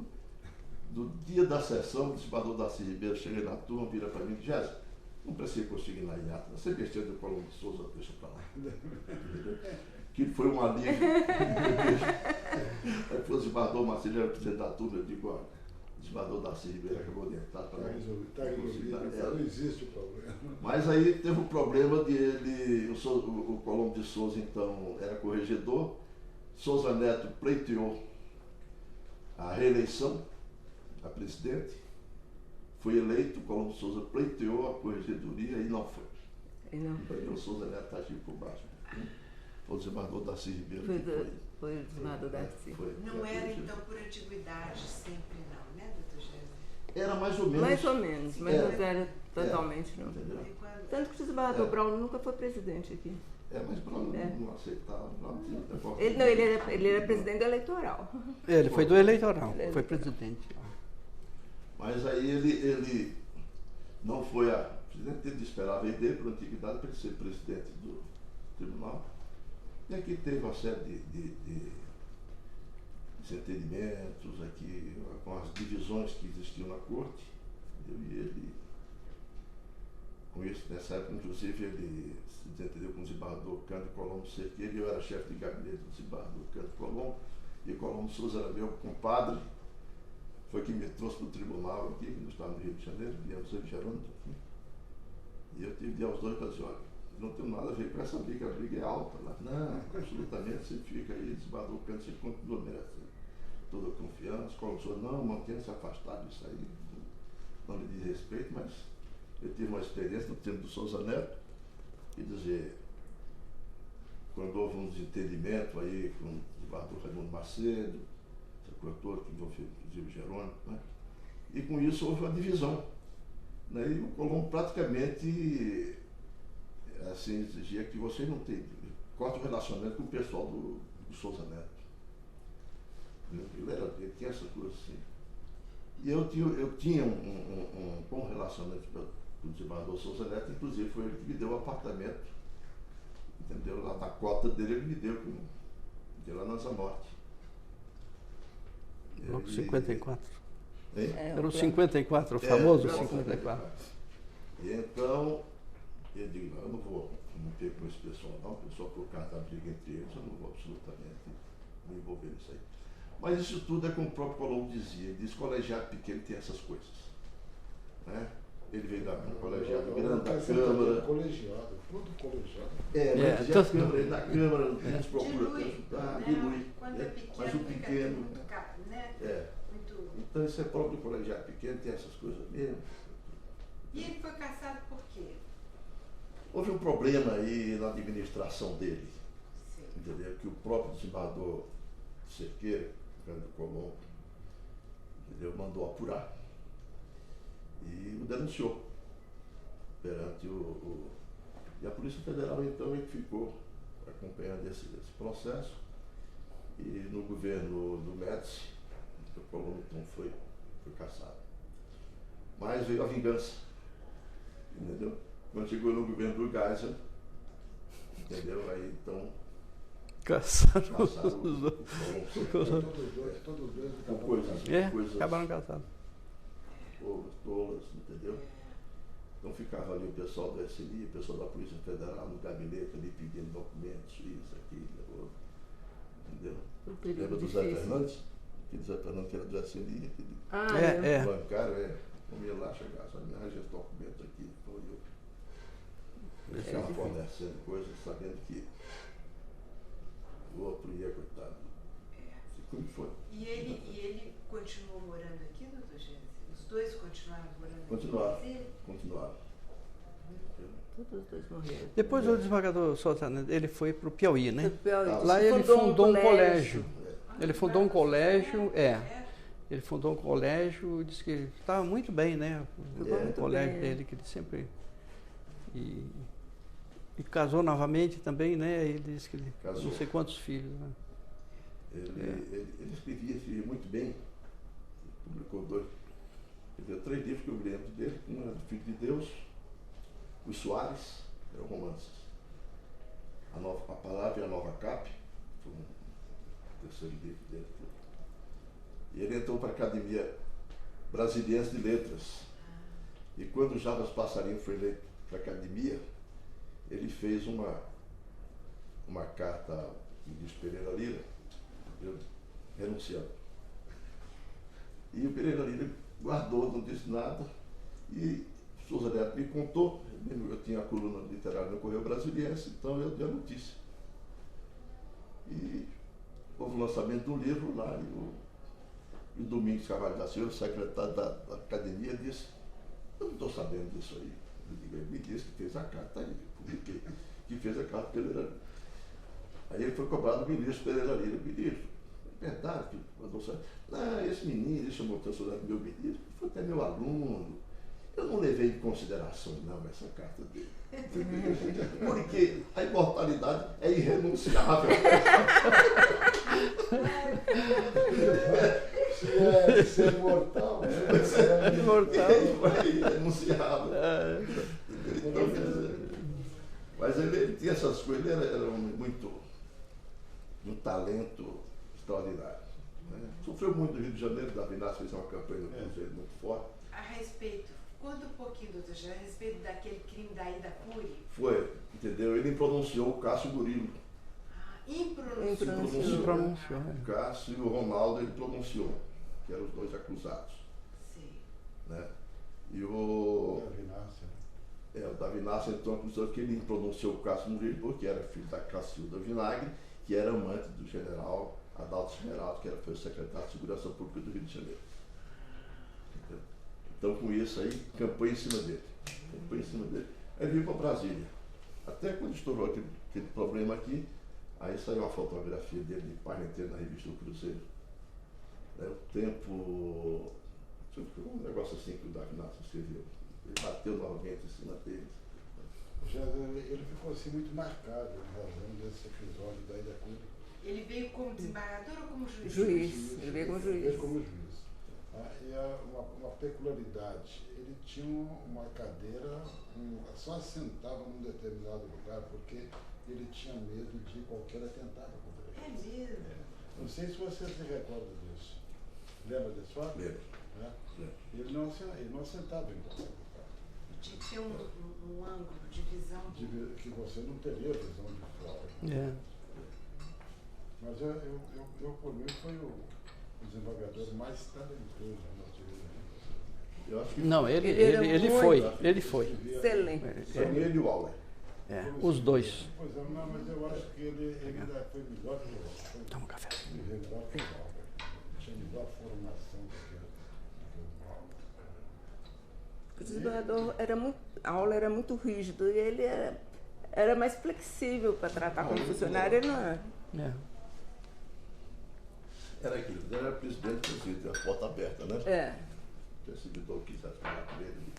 Do dia da sessão, o desembargador Darcy Ribeiro chega na turma, vira para mim e diz, Jéssica, não precisa conseguir lá em ata, você besteira do Colombo de Souza, deixa para lá. Que foi um alívio. Aí foi o desembargador Marcelo, era presidente da turma, eu digo, olha, o desembargador Darcy Ribeiro acabou de entrar para lá. Está resolvido, não existe o problema. Mas aí teve o problema de ele, o Colombo de Souza, então, era corregedor. Souza Neto pleiteou a reeleição a presidente, foi eleito, o Colombo de Souza pleiteou a corregedoria e não foi. Então o Souza Neto agiu por baixo. Foi o desembargador Darcy Ribeiro. Foi o desembargador Darcy. Não era então por antiguidade sempre não, né, doutor Jéssica? Era mais ou menos. Mais ou menos, mas não era totalmente não. Entendeu? Tanto que o desembargador Braulio nunca foi presidente aqui. Mas Braulio não aceitava. Ele era presidente eleitoral. Ele foi do eleitoral, foi presidente. Mas aí ele não foi a presidente, ele esperava ele dele por antiguidade para ele ser presidente do tribunal. E aqui teve uma série de desentendimentos aqui, com as divisões que existiam na corte. Eu e ele, com isso, nessa época, inclusive, ele se desentendeu com o desembargador Cândido Colombo Cerqueira, e eu era chefe de gabinete do desembargador Cândido Colombo, e Colombo Souza era meu compadre, foi quem me trouxe para o tribunal aqui, no estado do Rio de Janeiro, viemos eu e Gerônimo aqui. E eu tive de aos dois para dizer, olha, não tem nada a ver com essa briga, a briga é alta lá. Não, absolutamente, você fica aí, desembargador Cândido, você continua merecendo toda a confiança. Colombo Souza, não, mantenha-se afastado disso aí, não me diz respeito, mas eu tive uma experiência no tempo do Souza Neto, e dizer, quando houve um desentendimento aí com o desembargador Raimundo Macedo, essa corretora que envolveu inclusive Jerônimo, né? E com isso houve uma divisão. Né? E o Colombo praticamente assim, exigia que você não tem, corte o relacionamento com o pessoal do Souza Neto. Ele tinha essa coisa assim. E eu tinha um bom relacionamento com o desembargador Souza Neto, inclusive foi ele que me deu o apartamento, entendeu? Lá na cota dele, ele me deu lá na Zamorte. Bloco 54. Era o 54, o famoso 54. E então, eu digo, não, eu não vou ter com esse pessoal não, o pessoal por causa da briga entre eles, eu não vou absolutamente me envolver nisso aí. Mas isso tudo é como o próprio Colombo dizia, ele diz, colegiado pequeno tem essas coisas. Né? Ele veio da colegiado grande, da Câmara. Colegiado, tudo colegiado. Mas a Câmara, ele na Câmara, eles procuram Dilui, ajudar, né? dilui. Quando é pequeno, Mas o fica pequeno. muito caro, né? Muito... Então isso é próprio do colegiado pequeno, tem essas coisas mesmo. E ele foi caçado por quê? Houve um problema aí na administração dele, Sim. entendeu? Que o próprio desembargador Cerqueira, Cândido Colombo, entendeu? Mandou apurar e o denunciou perante e a Polícia Federal então ele ficou acompanhando esse processo e no governo do Médici o Colombo então foi caçado. Mas veio a vingança, entendeu? Quando chegou no governo do Geisel, entendeu? Aí então Caçaram Caçaram os dois. Todos dois com coisas Acabaram casados. tolas, entendeu? Então ficava ali o pessoal do SNI, o pessoal da Polícia Federal no gabinete ali pedindo documentos, isso, aquilo, outro, entendeu? Lembra do Zé Fernandes? Aquele Zé Fernandes que era do SNI, aquele bancário, como ia lá chegar, só me arranja esse documento aqui, então eu ficava fornecendo coisas, sabendo que o outro ia, coitado. Como foi? E ele continuou morando aqui, doutor Gésio? Os dois continuaram morando aqui? Continuaram. Todos os dois morreram. Depois o desembargador Souza, ele foi para o Piauí, né? Lá Ele ele fundou um colégio. É. Ele fundou um colégio, Ele fundou um colégio e disse que estava muito bem, né? O colégio dele, que ele sempre... E casou novamente também, né? Ele disse que ele... Casou. Não sei quantos filhos, né? Ele escrevia muito bem, publicou 3 livros que eu me lembro dele, um era do Filho de Deus, Os Soares, eram romances, A Palavra e a Nova Cap, foi um terceiro livro dele. E ele entrou para a Academia Brasiliense de Letras, e quando o Jarbas Passarinho foi eleito para a Academia, ele fez uma carta ao ministro Pereira Lira, renunciando. E o Pereira Lira guardou, não disse nada, e Souza Neto me contou, eu tinha a coluna literária no Correio Brasiliense, então eu dei a notícia. E houve o lançamento do livro lá, e o Domingos Carvalho da Silva, secretário da academia, disse: eu não estou sabendo disso aí. Ele me disse que fez a carta aí, publiquei, que fez a carta Pereira Lira. Aí ele foi cobrado do ministro Pereira Lira. Ministro, é verdade que mandou sair. Não, esse menino, ele chamou o meu ministro, foi até meu aluno. Eu não levei em consideração, não, essa carta dele. Porque a imortalidade é irrenunciável. Se é imortal, é irrenunciável. Mas ele tinha essas coisas, ele era de um talento extraordinário. Né? Sofreu muito no Rio de Janeiro, Davi Inácio fez uma campanha no Cruzeiro muito forte. A respeito, conta um pouquinho, doutor Gésio, a respeito daquele crime da Ida Cury. Foi, entendeu? Ele pronunciou o Cássio Murilo. Impronunciou. O Cássio e o Ronaldo ele pronunciou, que eram os dois acusados. Sim. Né? E o Davi Inácio então acusou que ele pronunciou o Cássio Murilo porque era filho da Cacilda Vinagre, que era amante do general Adalto Esmeraldo, que foi o secretário de Segurança Pública do Rio de Janeiro. Então, com isso aí, campanha em cima dele. Aí veio para Brasília. Até quando estourou aquele problema aqui, aí saiu uma fotografia dele de página inteira na revista do Cruzeiro. O tempo... Um negócio assim que o Davi Inácio escreveu. Ele bateu novamente em cima dele. Ele ficou assim muito marcado em razão desse episódio da Ida Cury. Ele veio como desembargador ou como juiz? Ele veio como juiz. Veio como juiz. Uma peculiaridade, ele tinha uma cadeira, só sentava num determinado lugar, porque ele tinha medo de qualquer atentado contra ele. É mesmo? Não sei se você se recorda disso. Lembra desse fato? Lembro. Ele não sentava em qualquer lugar. Tinha que ter um ângulo de visão. Que você não teria visão de fora. Mas eu por mim, foi o desembargador mais talentoso que nós tivemos. Eu acho que não, ele foi. Excelente. Ele e o Auler. Os dois. Pois é, não, mas eu acho que ele ainda foi melhor que o Auler. Toma um café. Ele foi melhor que o Auler. Tinha melhor formação do que o Auler. O desembargador a aula era muito rígido e ele era mais flexível para tratar como funcionário, ele não é. Era aquilo, ele era presidente do Cruzeiro, a porta aberta, né? Se o servidor quisesse falar com ele,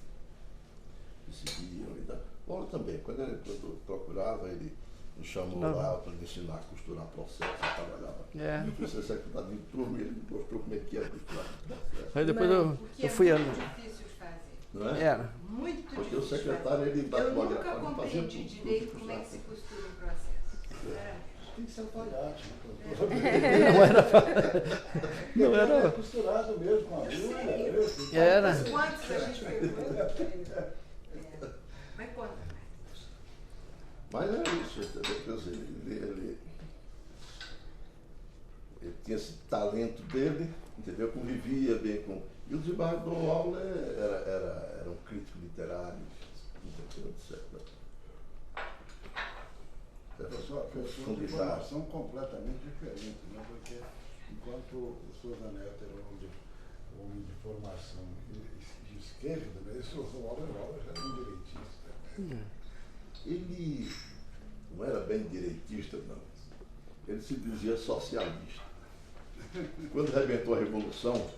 seguiam e tal. Paulo também, quando procurava, ele nos chamou lá para ensinar a costurar processo, trabalhava. Eu fui ser secretário de turma e ele me mostrou como é que era costurar processo. Aí depois eu fui... É muito difícil de fazer. Não é? Era. Muito porque difícil. O secretário, ele eu nunca compreendi direito como é que se costura um processo. Sinceramente. tem que ser alfaiate, né? Não Era costurado mesmo com a agulha. Era. Quantos a gente pegou? Mas conta mais. Mas é isso, entendeu? Quer dizer, ele tinha esse talento dele, entendeu? Convivia bem com. E o desembargador Auler era um crítico literário, entendeu? Etc. Pessoal, foi de formação completamente diferente, né? Porque enquanto o Souza Neto era um homem de formação de esquerda, né? Esse o Auler já era um direitista. Né? Ele não era bem direitista, não. Ele se dizia socialista. Quando arrebentou a Revolução,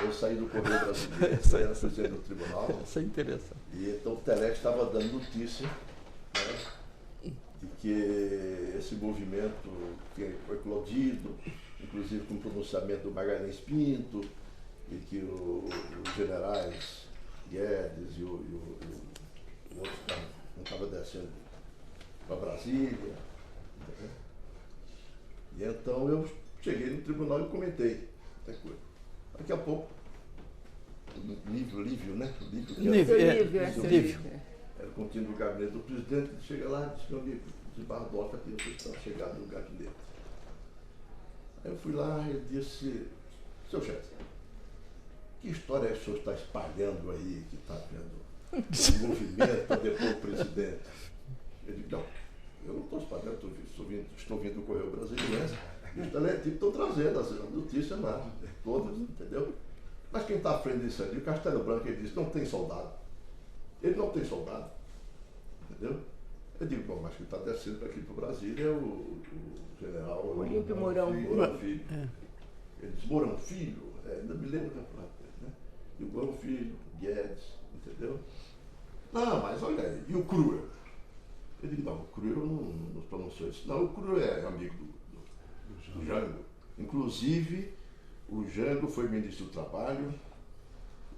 eu saí do Correio Brasileiro, eu era presidente do tribunal. Isso é interessante. E então o Telete estava dando notícia, né, de que esse movimento que foi eclodido, inclusive com o pronunciamento do Magalhães Pinto, e que os generais Guedes e o outro não estava descendo para Brasília. Né? E então eu cheguei no tribunal e comentei muita coisa. Daqui a pouco, Lívio, né? Lívio. Era o contínuo do gabinete do presidente, ele chega lá e disse, meu amigo, desembargador está aqui, vocês estão chegando no gabinete. Aí eu fui lá e ele disse, seu chefe, que história é que o senhor está espalhando aí, que está vendo um movimento para depor o presidente? Ele disse, não, eu não estou espalhando, estou vindo do Correio Brasileiro. Os talentos estão trazendo as notícias lá, todas, entendeu? Mas quem está à frente disso ali, o Castelo Branco, ele disse, não tem soldado. Ele não tem soldado, entendeu? Eu digo, bom, mas quem está descendo para aqui para o Brasília é o general Olímpio Mourão Filho. Ele disse, Mourão Filho, ainda me lembro da placa, né? E o Mourão Filho, Guedes, entendeu? Não, mas olha aí, e o Cruel? Eu digo, não, o Cruel não nos pronunciou isso. Não, o Cruel é amigo do Jango. Inclusive, o Jango foi ministro do Trabalho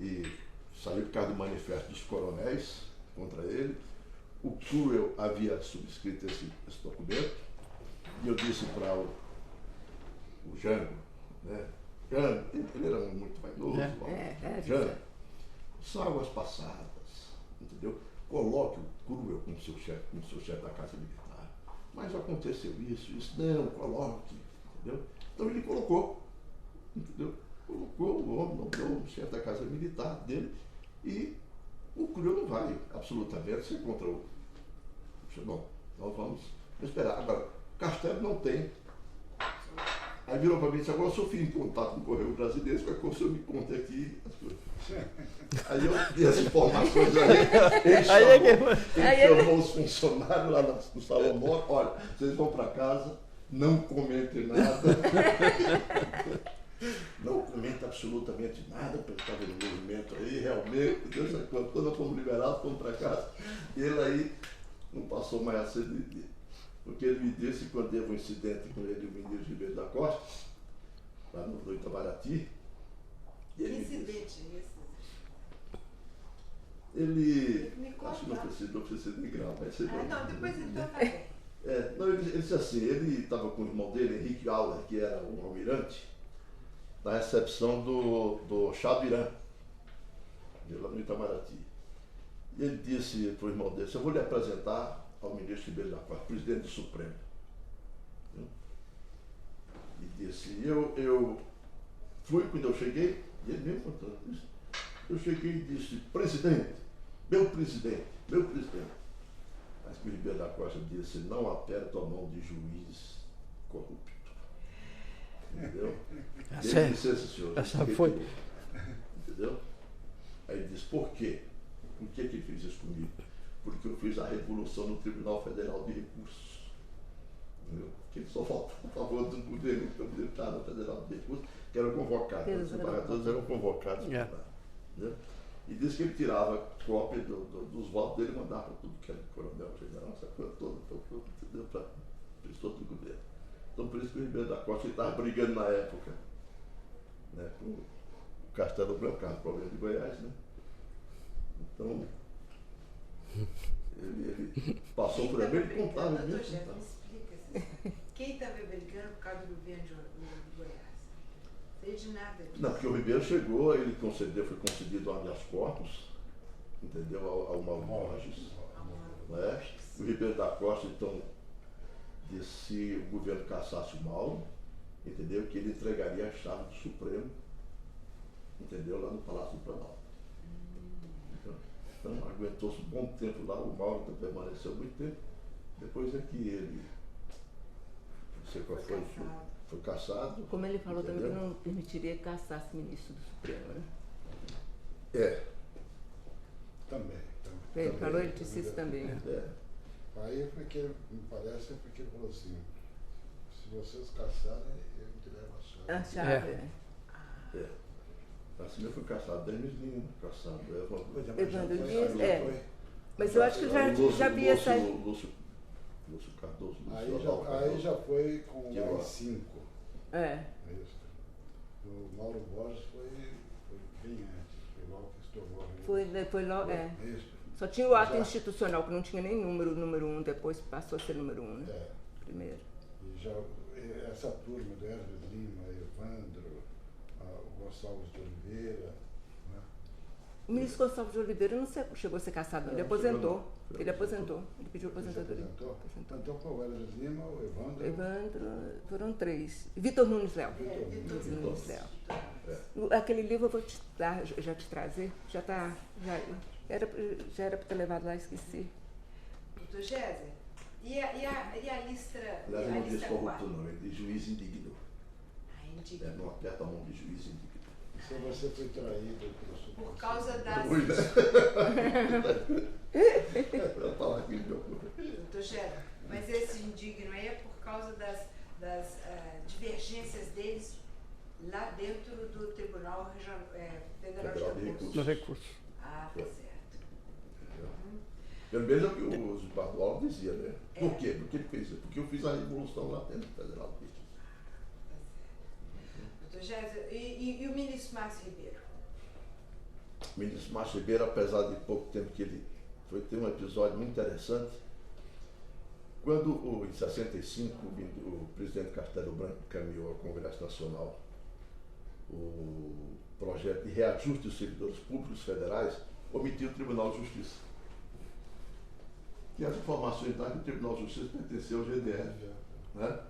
e saiu por causa do manifesto dos coronéis contra ele. O Cruel havia subscrito esse documento e eu disse para o Jango, né? Jango, ele era muito vaidoso, Jango, são águas passadas, entendeu? Coloque o Cruel como seu chefe da Casa Militar. Mas aconteceu isso, não, coloque, entendeu? Então ele colocou, entendeu? Colocou o homem, nomeou o chefe da Casa Militar dele e o Cruel não vai absolutamente ser contra o. Bom, nós vamos esperar. Agora, Castelo não tem. Aí virou para mim e disse, agora eu sou filho em contato com o Correio Brasileiro, qualquer coisa eu me conte aqui as coisas. Aí eu dei as informações aí, ele chamou os funcionários lá no Salão Mor, olha, vocês vão para casa, não comentem nada. Não comenta absolutamente nada, porque está vendo o movimento aí, realmente, Deus sabe quando nós fomos liberados, fomos para casa. E ele aí não passou mais a ser de porque ele me disse, quando teve um incidente com ele e o ministro Ribeiro da Costa, lá no Itamaraty. Que incidente é esse? Ele acho que não precisa de grau, mas você não, depois então tá bem. Não, ele disse assim, ele estava com o irmão dele, Henrique Auler, que era um almirante, na recepção do chá do Irã, lá no Itamaraty. E ele disse para o irmão dele, eu vou lhe apresentar ao ministro Ribeiro da Costa, presidente do Supremo. E disse, eu fui quando eu cheguei, e ele mesmo contando isso, eu cheguei e disse, presidente, meu presidente. Mas o Ribeiro da Costa disse, não aperta a mão de juiz corrupto. Entendeu? Ele disse assim, senhor. Essa foi. Entendeu? Aí ele disse, por quê? Por que ele fez isso comigo? Porque eu fiz a revolução no Tribunal Federal de Recursos. Entendeu? Que ele só faltava a favor do poder militar no Federal de Recursos, que eram convocados. Os desembargadores eram convocados. Entendeu? E disse que ele tirava cópia dos votos dele e mandava para tudo que era coronel, general, essa coisa toda, entendeu? Para pessoas do governo. Então por isso que o Ribeiro da Costa estava brigando na época, né, com o Castelo Branco, por causa do problema de Goiás, né? Então, ele passou por ali, ele contava mesmo. Doutor Jeff, me explica. quem estava brigando por causa do governo de Goiás? Não sei de nada disso. Não, porque o Ribeiro chegou, ele foi concedido um habeas corpus, entendeu? Ao Mauro Borges. Né? O Ribeiro da Costa, então, disse se o governo cassasse o Mauro, entendeu? Que ele entregaria a chave do Supremo, entendeu? Lá no Palácio do Planalto. Então, aguentou-se um bom tempo lá, o Mauro permaneceu muito tempo. Depois é que ele, não sei qual foi cassado. Como ele falou entendeu? também que não permitiria que caçasse ministro do Supremo, né? É. Também. Ele falou, ele disse isso também. É. Aí foi que, me parece, foi que ele falou assim, se vocês caçarem, eu te levo a chave. A chave. É. Assim eu fui caçado, Denis Lima, caçado Evandro Dias, Foi. Mas eu acho que já vi essa... Lúcio Cardoso, Aí já foi com Que mais bom. 5. É. Isso. O Mauro Borges foi bem antes, foi logo que estourou. Foi logo, Isso. Só tinha o ato Já. institucional, que não tinha nem número 1, depois passou a ser número 1, né? É. Primeiro. E já essa turma do Hermes Lima, Evandro, o Gonçalves de Oliveira, né? O ministro Gonçalves de Oliveira não chegou a ser cassado, não. Ele Não, aposentou. chegou não. Ele aposentou. Ele pediu aposentadoria. Aposentou? Aposentou. Então foi o Hermes Lima, o Evandro. Evandro, foram 3. Vitor Nunes Léo. Vitor Vitor Nunes Léo. Aquele livro eu vou te dar, já te trazer. Já era para ter levado lá, esqueci. Doutor Géser, e a lista. Aliás, a não diz lista corrupto, 4? não, ele diz juiz indigno. Indigno. Não aperta a mão de juiz indigno. Se você foi traído pelo Supremo. Por causa das. Ui, né? Eu tava aqui, Doutor Géser, mas esse indigno aí é por causa das divergências deles lá dentro do Tribunal Federal de Recursos. No recurso. Ah, tá certo. Pelo menos é o que o Gilberto Alves dizia, né? Por quê? Porque ele fez isso. Porque eu fiz a revolução lá dentro do Federal. Doutor Géser, e o ministro Márcio Ribeiro? O ministro Márcio Ribeiro, apesar de pouco tempo que ele foi ter um episódio muito interessante, quando em 65 o presidente Castelo Branco encaminhou ao Congresso Nacional o projeto de reajuste dos servidores públicos federais, omitiu o Tribunal de Justiça. E as informações da que o Tribunal de Justiça pertenceu ao GDF. Né?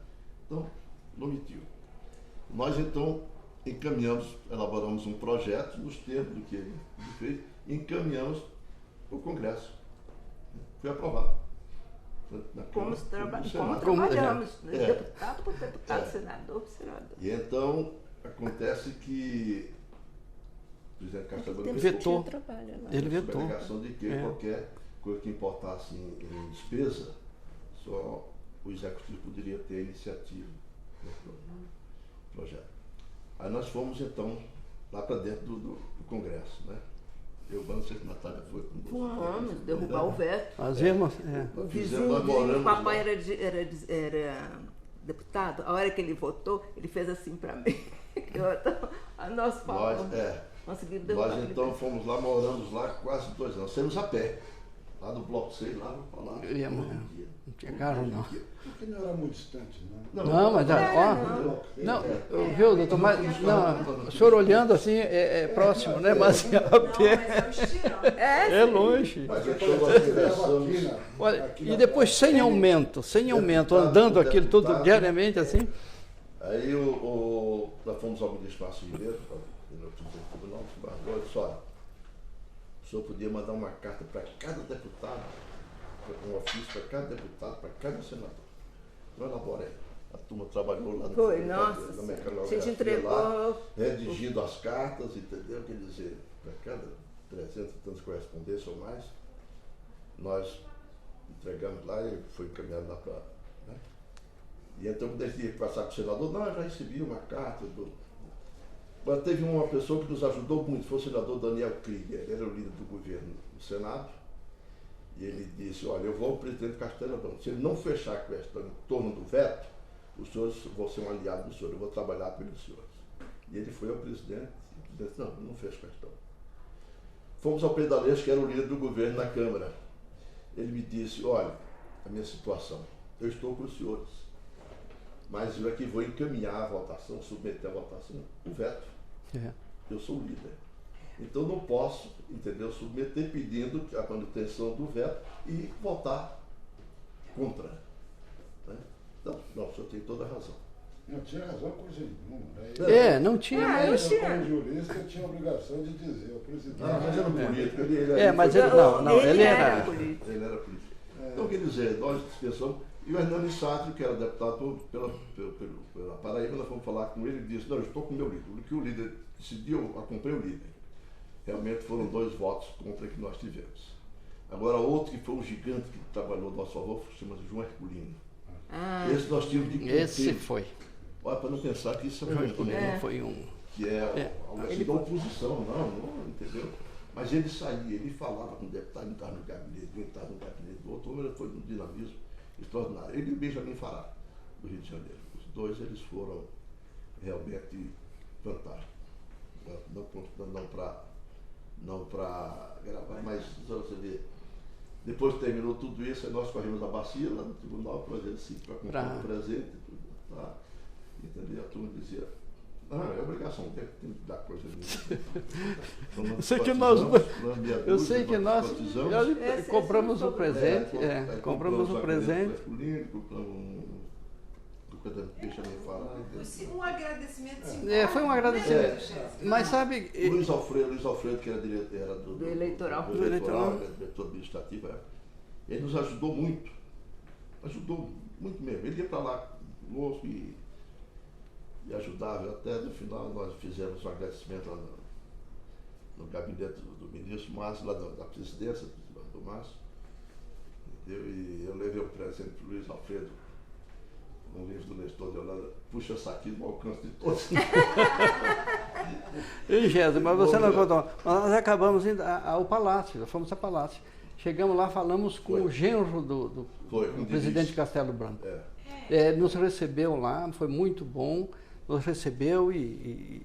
Então, omitiu. Nós, então, elaboramos um projeto nos termos do que ele fez e encaminhamos para o Congresso. Foi aprovado. Como Senado. trabalhamos, É. deputado por deputado, É. senador por senador. E então, acontece que o presidente Castelo Branco Vetou. Trabalho, né? Ele sob a vetou. alegação de que É. qualquer coisa que importasse em despesa, só o executivo poderia ter iniciativa no projeto. Aí nós fomos então lá para dentro do Congresso, né? Eu não sei se a Natália foi com você. Vamos derrubar o veto. As irmãs, O Nós vizinho nós dele, moramos o papai lá. era deputado, a hora que ele votou, ele fez assim para mim. A nós falamos. Conseguimos derrubar. Nós então fomos lá, moramos lá quase 2 anos. Saímos a pé. Lá do Bloco 6, lá no Palácio. Eu ia morrer. Não tinha carro, não. Porque não era muito distante, não. Não, mas ó, viu, doutor? Não, o senhor olhando assim é próximo, né? Mas a Não, pé mas é um estirão. é longe. Mas Porque então nós você conversamos. leva Olha, aqui e na depois praça. sem aumento, andando aquilo todo diariamente assim. Aí nós fomos ao ministro Márcio Ribeiro, no Tribunal de Barroso, disse, olha, o senhor podia mandar uma carta para cada deputado, um ofício para cada deputado, para cada senador. Eu elaborei. A turma trabalhou lá no Foi, na nossa. A mecanografia gente entregou. lá, redigindo as cartas, entendeu? Quer dizer, para cada 300 e tantas correspondências ou mais, nós entregamos lá e foi encaminhado lá para. Né? E então, quando ele tinha que passar para o senador, não, eu já recebi uma carta do. Mas teve uma pessoa que nos ajudou muito, foi o senador Daniel Krieger, ele era o líder do governo no Senado, e ele disse, olha, eu vou ao presidente Castelo Branco, se ele não fechar a questão em torno do veto, os senhores vão ser um aliado do senhor, eu vou trabalhar pelos senhores. E ele foi ao presidente, e o presidente disse, não fecha a questão. Fomos ao Pedaleixo, que era o líder do governo na Câmara. Ele me disse, olha, a minha situação, eu estou com os senhores. mas eu é que vou encaminhar a votação, submeter a votação, o veto. Eu sou o líder. Então não posso, entendeu, submeter pedindo a manutenção do veto e votar contra. Né? Então, não, o senhor tem toda a razão. Não tinha razão coisa nenhuma. Né? Não tinha, mas... Eu, como jurista, eu tinha a obrigação de dizer ao presidente... Não, mas era um político. Mas ele não, ele era... político. Ele era político. Então, quer dizer, nós pensamos... E o Hernani Sátrio, que era deputado pela Paraíba, nós fomos falar com ele e disse, não, eu estou com o meu líder. O que o líder decidiu, eu acompanhei o líder. Realmente foram 2 votos contra que nós tivemos. Agora, outro que foi um gigante que trabalhou a nosso favor, chama-se João Herculino. Esse nós tínhamos de conter. Esse foi. Olha, para não pensar que isso é Herculino foi um... que é algo assim da oposição, não, entendeu? Mas ele saía, ele falava com o deputado, ele estava no gabinete, ele estava no gabinete do outro, ele foi um dinamismo extraordinário. Ele e o Benjamin Fará, do Rio de Janeiro. Os 2 eles foram realmente fantásticos. Não para gravar, mas você vê. Depois que terminou tudo isso, aí nós corremos a bacia lá no tribunal para fazer assim, para comprar um presente e tudo. Tá? Entendeu? A turma dizia, não, é obrigação, tem que dar coisa nenhuma. Eu sei que nós compramos o presente, compramos o presente. Deixa eu falar. Um agradecimento simbólico. Foi um agradecimento. Mas sabe... Luiz Alfredo, que era diretor, era do eleitoral. Era diretor administrativo, ele nos ajudou muito mesmo. Ele ia para lá conosco e ajudava. Até no final nós fizemos um agradecimento lá no gabinete do ministro Márcio, lá da presidência do Márcio. Entendeu? E eu levei um presente para o Luiz Alfredo, um livro do Nestor de Holanda, Puxa Saquinho no alcance de todos. Jéssica, mas você não contou. Nós acabamos indo ao Palácio, fomos ao Palácio. Chegamos lá, falamos com o genro do presidente Castelo Branco. Nos recebeu lá, foi muito bom, nos recebeu e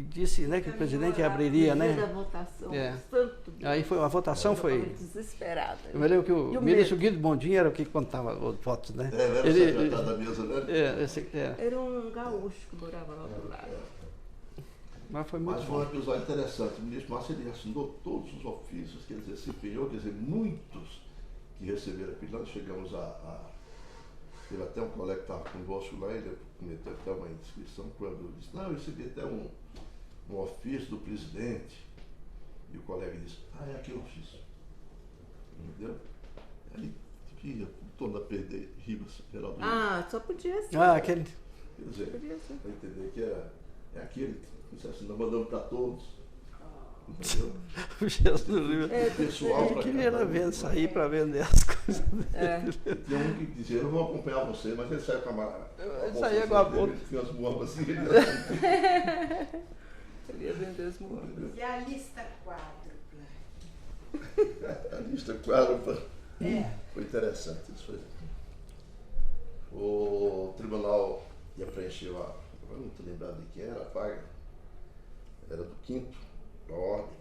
disse, né, que o presidente abriria, né? Da votação, Aí a votação foi desesperada. Eu me lembro que o ministro Guido Bondinho era o que contava os votos, né? Era o secretário da mesa, né? Era um gaúcho que morava lá do lado. Mas foi muito um episódio interessante. O ministro Márcio, ele assinou todos os ofícios, quer dizer, se empenhou, quer dizer, muitos que receberam aquilo. Nós chegamos teve até um colega que estava conosco lá, ele cometeu até uma indiscrição quando disse, não, eu recebi até um ofício do presidente. E o colega disse, é aquele ofício. Entendeu? Aí ia toda a perder Ribas, Geraldo. Só podia ser. Aquele. Quer dizer, para entender que é aquele, assim, nós mandamos para todos. Entendeu? O Jesus pessoal ele queria ver, sair para vender as coisas. Tinha um que dizia, eu não vou acompanhar você, mas ele saiu com a Ele saía com a bolsa. Ele tinha umas bombas assim. Ele ia vender as muambas. E a lista quádrupla? A lista quádrupla foi interessante. Isso foi. O tribunal ia preencher eu não estou lembrado de quem era a vaga, era do 5º, da ordem,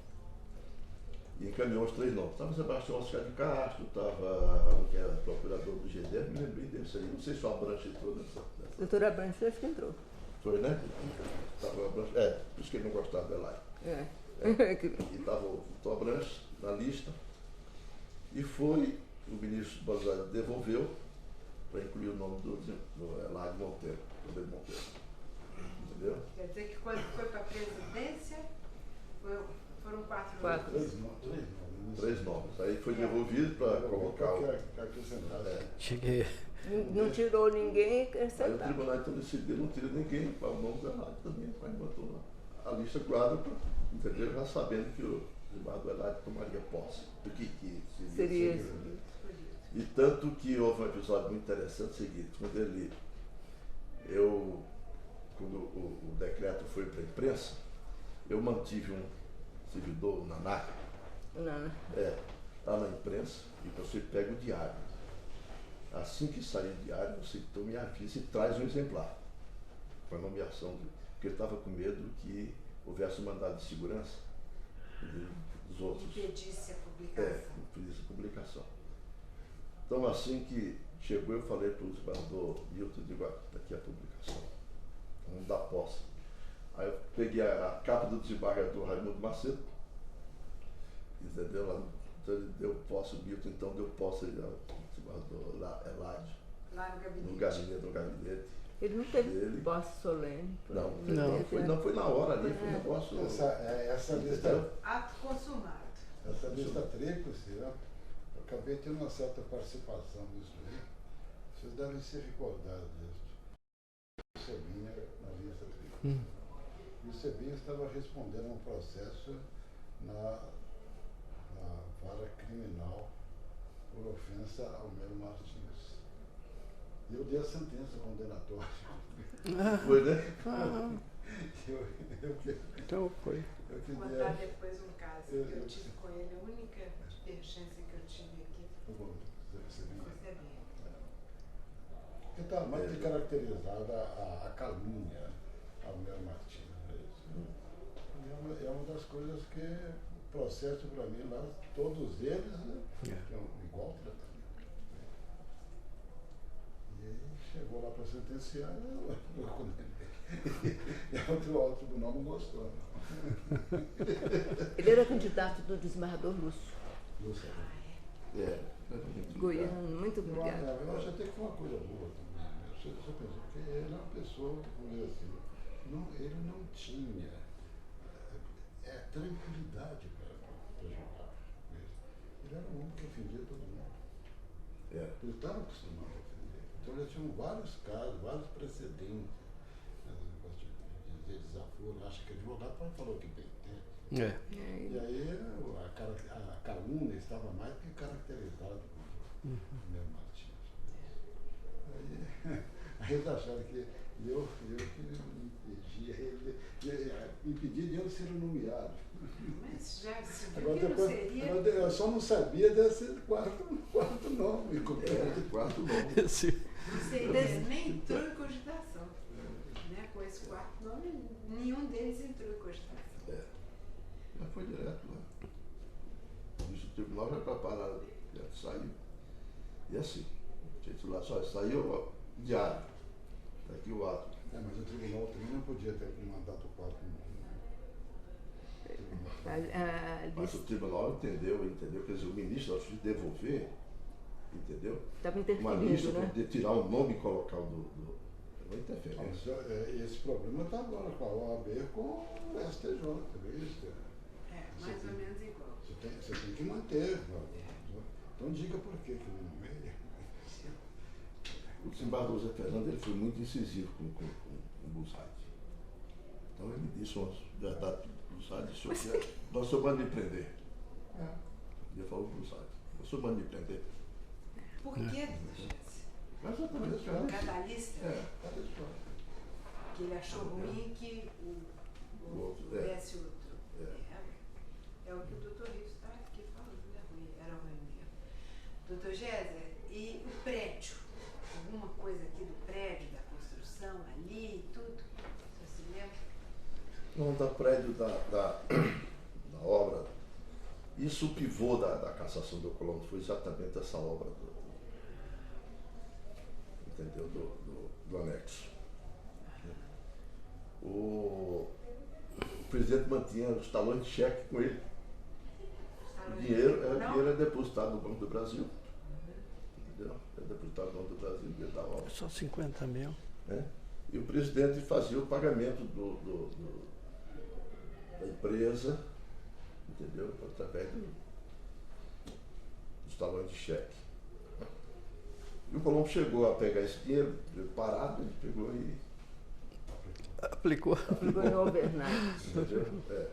e encaminhou os 3 nomes. Estava Sebastião Oscar de Castro, estava um que era procurador do GDF, me lembrei desse aí. Não sei se o Abranche entrou nessa. Doutora Abranche, acho que entrou. Foi, né? Tava Abranche, por isso que ele não gostava do Elai. E estava o Abranche na lista, e foi, o ministro Basílio devolveu para incluir o nome do Elai Monteiro, Rodrigo Monteiro. Entendeu? Quer dizer que quando foi para a presidência, foram 4 3 nomes. Aí foi devolvido para colocar o... Cheguei. Não tirou ninguém, Aí o aceitar. tribunal então decidiu, não tira ninguém, para o nome do Elade também, mas botou lá a lista quádrupla, entendeu? Já sabendo que o Eduardo Elade tomaria posse. O que Seria isso? E tanto que houve um episódio muito interessante, seguinte, quando o decreto foi para a imprensa, eu mantive um servidor na ANAC, está na imprensa, e você pega o diário. Assim que sair o diário, você então me avisa e traz um exemplar. Com a nomeação, porque ele estava com medo que houvesse um mandado de segurança dos outros. Impedisse a publicação. Impedisse a publicação. Então, assim que chegou, eu falei para o desembargador Milton, digo, está aqui a publicação, vamos dar posse. Aí eu peguei a capa do desembargador Raimundo Macedo, entendeu? Lá, então ele deu posse, o Milton então deu posse ao desembargador Eládio. Lá no gabinete. Ele não teve posse solene. Foi na hora ali, foi um negócio. Essa lista, ato consumado. essa lista tríplice, eu acabei tendo uma certa participação nisso aí. Vocês devem se recordar disso. O Sebinha na lista tríplice. E o Sebinha estava respondendo a um processo na vara criminal por ofensa ao Melo Martins. E eu dei a sentença condenatória. Foi, né? Então foi. Vou contar depois um caso que eu tive com ele, a única divergência que eu tive aqui foi Sebinha. Porque está mais que caracterizada a calúnia ao Melo Martins. É uma das coisas que o processo para mim lá, todos eles, igual tratamento. E aí chegou lá para sentenciar, eu condenei. E o tribunal não gostou. Ele era candidato do desembargador Lúcio. Lúcio. Goiano, muito obrigado. Eu acho até que foi uma coisa boa também. Eu penso, porque ele é uma pessoa, vamos dizer assim, ele não tinha tranquilidade para jogar. Ele era um homem que ofendia todo mundo. Ele estava acostumado a ofender. Então ele tinha vários casos, vários precedentes. De desaforo, acha que advogado pode falar o que bem entende. E aí a calúnia estava mais que caracterizada por Melo Martins. Aí eles acharam que eu que impedi de ele ser nomeado. Mas já se viu Agora, que depois, não seria... eu só não sabia desse quarto nome. Quarto nome. Não seria, nem entrou em cogitação. Né? Com esse quarto nome, nenhum deles entrou em cogitação. Já foi direto lá. Isso, o tribunal já preparado, já saiu. E assim, o titular só saiu diário. Está aqui o ato. Mas o tribunal também não podia ter mandado o quarto nome. Mas o tribunal entendeu, quer dizer, o ministro, ao de devolver, entendeu? Estava Uma interferindo, lista né? de tirar o nome e colocar o uma interferência. Esse problema está agora com a OAB com o STJ, viu? Mais ou menos igual. Você tem que manter. Então diga por que não nomeia. O desembargador Zé Fernando ele foi muito incisivo com o Bussard. Então ele disse uma verdade para o Bussard, disse que nós somos manda me prender. Ele falou para o Bussard, nós somos manda me prender. Por que, Jesse? Mas exatamente. Cada lista? Cada história. Que ele achou ruim que o outro desse outro. É o que o doutor Rios está aqui falando, né? Era ruim mesmo. Doutor Géser, e o prédio? Alguma coisa aqui do prédio, da construção, ali, tudo? Você se lembra? Não, da prédio da obra. Isso o pivô da cassação do Colombo foi exatamente essa obra do anexo. O presidente mantinha os talões de cheque com ele. O dinheiro é depositado no Banco do Brasil. Entendeu? É depositado no Banco do Brasil, dinheiro da obra. Só 50 mil. E o presidente fazia o pagamento da empresa, entendeu? Através dos talões de cheque. E o Colombo chegou a pegar esse dinheiro parado, ele pegou e aplicou em overnight. Entendeu?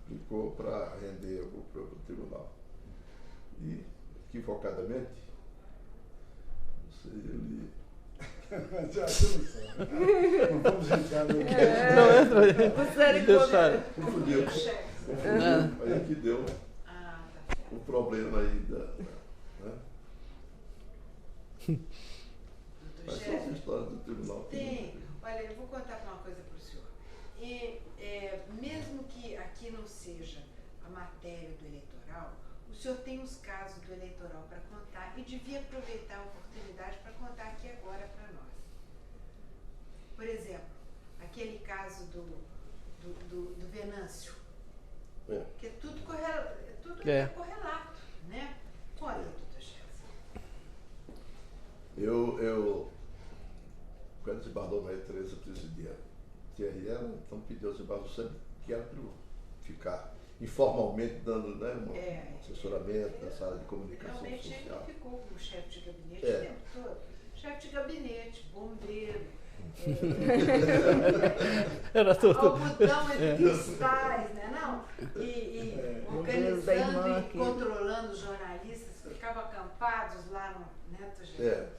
Aplicou para render o próprio tribunal. E, equivocadamente, ele... Não vamos entrar no... Não entra aí. Confundiu. Aí é que deu o problema aí Mas são as histórias do tribunal. Tem. Olha, eu vou contar uma coisa para o senhor. Mesmo que aqui não seja a matéria do eleitoral, o senhor tem os casos do eleitoral para contar e devia aproveitar a oportunidade por exemplo, aquele caso do Venâncio, que é tudo correlato, né? Conta, doutor Chelsea. Quando o Zimbardo Maria Tereza presidia TRE, então pediu ao Zimbardo sempre que era para ficar informalmente dando, né, um assessoramento nessa área de comunicação Realmente social. ele ficou com o chefe de gabinete o tempo todo. Chefe de gabinete, bombeiro, Era tudo. algodão entre cristais, né? Não? E organizando e controlando os jornalistas, ficavam acampados lá no Neto Gerais.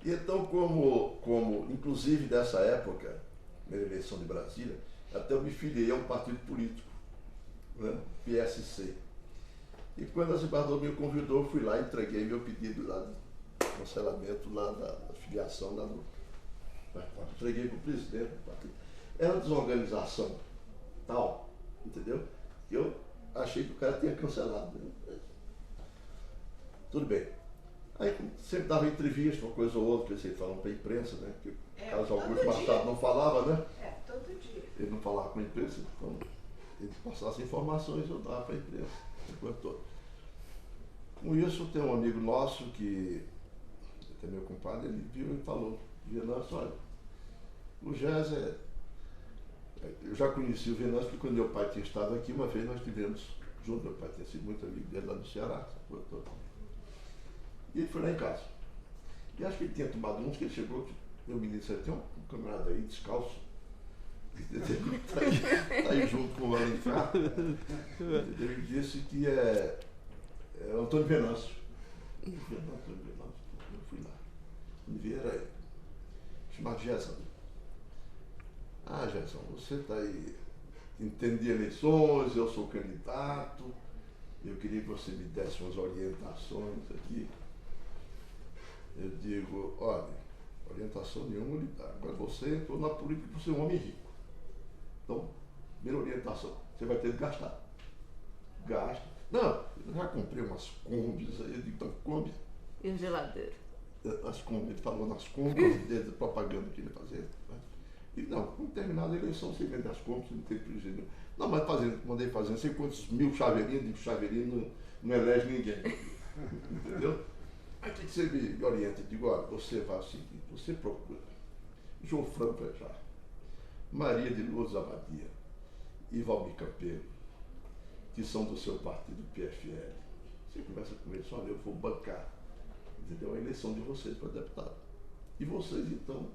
E então, como inclusive dessa época, na eleição de Brasília, até eu me filiei a um partido político, né, PSC. E quando a Zimbardo me convidou, eu fui lá e entreguei meu pedido lá de cancelamento lá da filiação lá no. Entreguei para o presidente do partido. Era uma desorganização tal, entendeu? Que eu achei que o cara tinha cancelado. Tudo bem. Aí sempre dava entrevista, uma coisa ou outra, que eles falavam para a imprensa, né? Que Carlos Augusto Machado não falava, né? Todo dia. Ele não falava com a imprensa, então ele passasse informações, eu dava para a imprensa, enquanto todo. Com isso, tem um amigo nosso que, até meu compadre, ele viu e falou, Venâncio, olha, o Géser, eu já conheci o Venâncio, porque quando meu pai tinha estado aqui, uma vez nós tivemos junto, meu pai tinha sido muito amigo dele lá no Ceará, e ele foi lá em casa. E acho que ele tinha tomado uns, que ele chegou, meu menino disse, tem um camarada aí descalço, tá aí junto com o Alencar. Ele disse que é Antônio Venâncio. Antônio Venâncio, eu fui lá. Quando vi era ele, chamado Gerson. Ah, Gerson, você está aí, entende de eleições, eu sou candidato, eu queria que você me desse umas orientações aqui. Eu digo, olha, orientação nenhuma lhe dá. Agora você entrou na política por ser um homem rico. Então, primeira orientação, você vai ter que gastar. Gasta. Não, eu já comprei umas combis aí, eu digo, então, Kombi. E geladeira? As combis, ele falou nas combis, de propaganda que ele fazia. E não, quando terminar a eleição, você vende as combis, não tem prejuízo nenhum. Não, mas mandei fazendo, não sei quantos mil chaveirinhos, digo, chaveirinho não elege ninguém. Entendeu? Aí o que você me orienta? Eu digo, olha, você vai ao seguinte, você procura João Franco Frejá, Maria de Lourdes Abadia e Valmir Campeiro, que são do seu partido PFL. Você conversa com eles, olha, eu vou bancar, entendeu? A eleição de vocês para deputado. E vocês, então,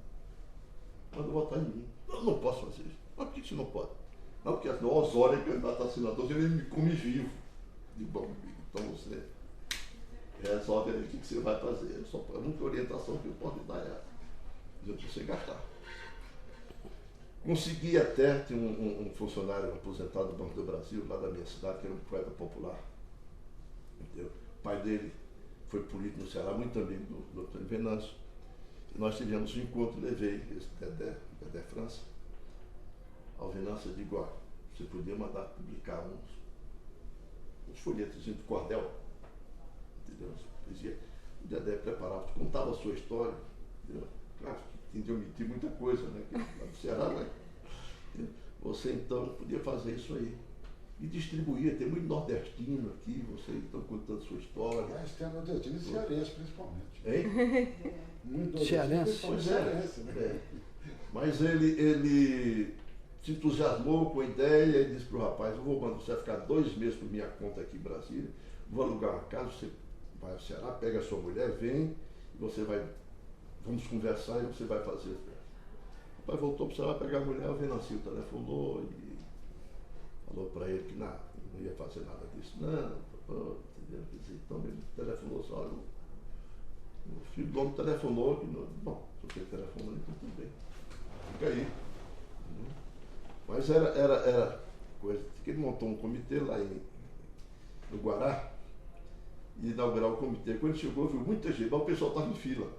mandam votar em mim. Eu não posso fazer isso. Mas por que você não pode? Não, porque assim, o Osório é candidato a senador, ele me come vivo. Digo, bom, então você resolve aí o que você vai fazer. A única orientação que eu posso dar é você gastar. Consegui até ter um funcionário aposentado do Banco do Brasil, lá da minha cidade, que era um poeta popular. Entendeu? O pai dele foi político no Ceará, muito amigo do Antônio Venâncio. E nós tivemos um encontro, levei esse Dedé França, ao Venâncio, eu digo, ó, você podia mandar publicar uns folhetos de cordel, entendeu? Poesia. O Dedé preparava, contava a sua história, entendeu? Claro que tinha de omitir muita coisa, né? Que lá do Ceará, né? Você então podia fazer isso aí. E distribuía, tem muito nordestino aqui, você então contando sua história. Mas tem nordestino e cearense, principalmente. Hein? Muito Cearense? cearense, né? Mas ele se entusiasmou com a ideia e disse para o rapaz, eu vou mandar você ficar 2 meses por minha conta aqui em Brasília, vou alugar uma casa, você vai ao Ceará, pega a sua mulher, vem, e você vai, vamos conversar e você vai fazer. O rapaz voltou para o Ceará pegar a mulher, o Venâncio telefonou e falou para ele que não ia fazer nada disso. Não, entendeu? Então ele telefonou só, o filho do homem telefonou, que não, bom, se você telefonou, então tudo bem, fica aí. Mas era coisa, que ele montou um comitê lá no Guará, e inaugurar o comitê. Quando chegou, viu muita gente, mas o pessoal estava em fila.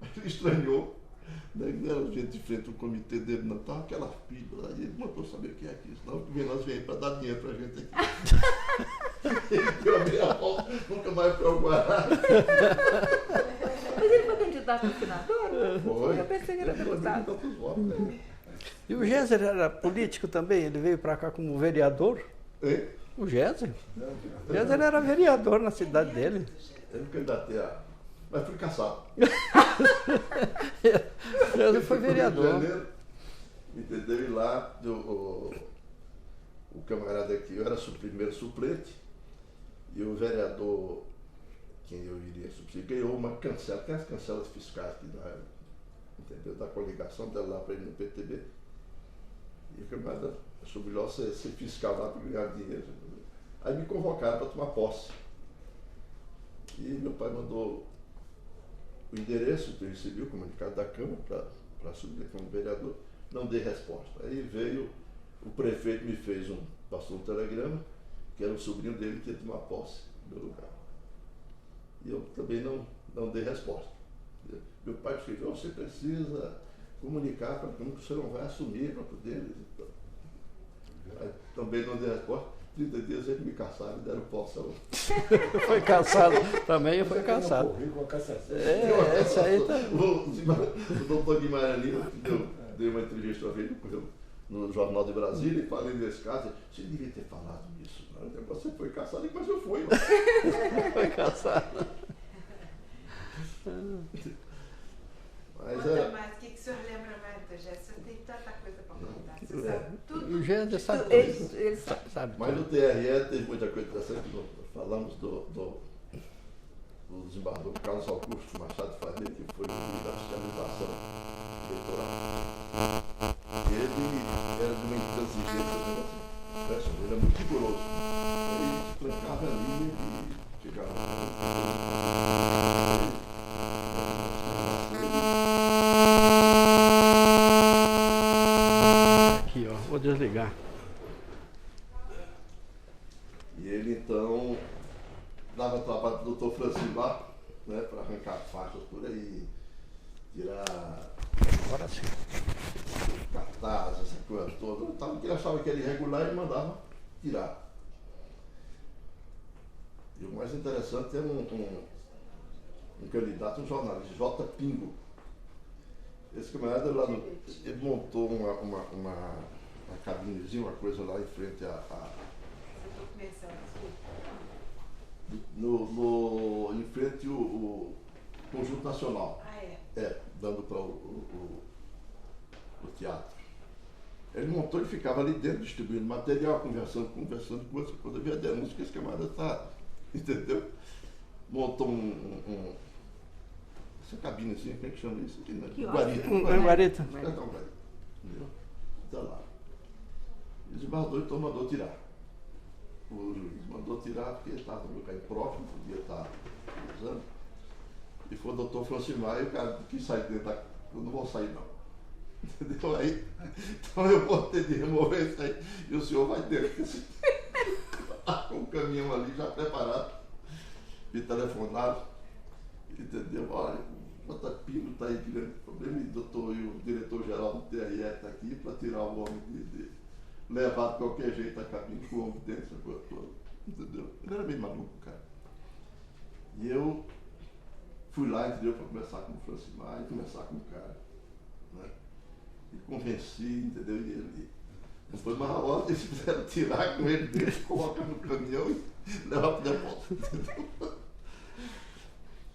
Aí ele estranhou, né? Não era gente de frente ao comitê dele, não, estava aquela fila, aí ele mandou saber o que é aquilo, senão o Venâncio veio para dar dinheiro para a gente aqui. Ele deu a meia volta, nunca mais foi ao Guará. Mas ele foi candidato candidato a senador? Foi. Eu pensei que era deputado. Tantos votos, né? E o Géser era político também? Ele veio para cá como vereador? Hein? O Géser? O Géser era vereador na cidade dele. Eu me candidatei a... Mas fui caçado. O Géser foi vereador. Rio de Janeiro, entendeu? E lá, o camarada aqui, eu era o primeiro suplente, e o vereador, quem eu iria substituir, ganhou uma cancela, tem as cancelas fiscais que dá, entendeu? Da coligação dela lá para ele no PTB. E o camarada soube lá ser fiscal lá para ganhar dinheiro. Entendeu? Aí me convocaram para tomar posse. E meu pai mandou o endereço, que eu recebi o comunicado da Câmara para subir como vereador, não dei resposta. Aí veio, o prefeito me fez passou um telegrama, que era o sobrinho dele que ia tomar posse no meu lugar. E eu também não dei resposta. Meu pai escreveu, você precisa comunicar para como que você não vai assumir para poder. Aí, também não dei resposta. 30 dias eles me caçaram e deram posse. Foi caçado também, foi caçado. Esse aí tá... O doutor Guimarães Lima deu uma entrevista a ele no Jornal de Brasília e falei nesse caso, você devia ter falado isso. Você foi caçado, mas eu fui. Foi caçado. Mas Conta mais, o que o senhor lembra mais do Géser? O senhor tem tanta coisa para contar. Você sabe tudo. O Géser sabe tudo. Ele Sabe Mas no tudo. TRE teve muita coisa interessante. Falamos do desembargador Carlos Augusto Machado Faria, que foi o juiz da fiscalização eleitoral. Ele era de uma intransigência, ele era muito rigoroso. Ele se trancava ali e chegava. Aqui, ó, vou desligar. E ele então dava trabalho para o doutor Francisco lá, né, para arrancar faixas por aí, tirar Agora sim. cartazes, essa coisa toda. Então, ele achava que era irregular, ele mandava tirar. E o mais interessante é um candidato, um jornalista, J. Pingo. Esse camarada lá, ele montou uma cabinezinha, uma coisa lá em frente Eu estou começando, em frente o Conjunto Nacional. Ah, é? Dando para o teatro. Ele montou e ficava ali dentro distribuindo material, conversando com você, quando via a denúncia que esse camarada está, entendeu? Montou essa cabinezinha, como é que chama isso aqui, né? Guarita. Guarita. Entendeu? Está lá. E o desembargador então mandou tirar. O juiz mandou tirar porque ele estava no lugar impróprio, não podia estar usando. E foi o doutor Francimar, e o cara quis sair dentro da... Eu não vou sair não. Entendeu? Aí, então eu vou ter de remover isso aí. E o senhor vai ter com o caminhão ali já preparado. Me telefonaram. Entendeu? Olha, o J. Pingo está aí de grande problema. E o diretor-geral do TRE está aqui para tirar o homem de levar de qualquer jeito a cabine com o homem dentro, essa coisa toda. Entendeu? Ele era meio maluco, cara. E eu fui lá, entendeu, para conversar com o Francimar e conversar com o cara. Né? E convenci, entendeu? E ele. Não foi mais a hora, eles fizeram tirar com ele dentro, colocar no caminhão e levar para o depósito.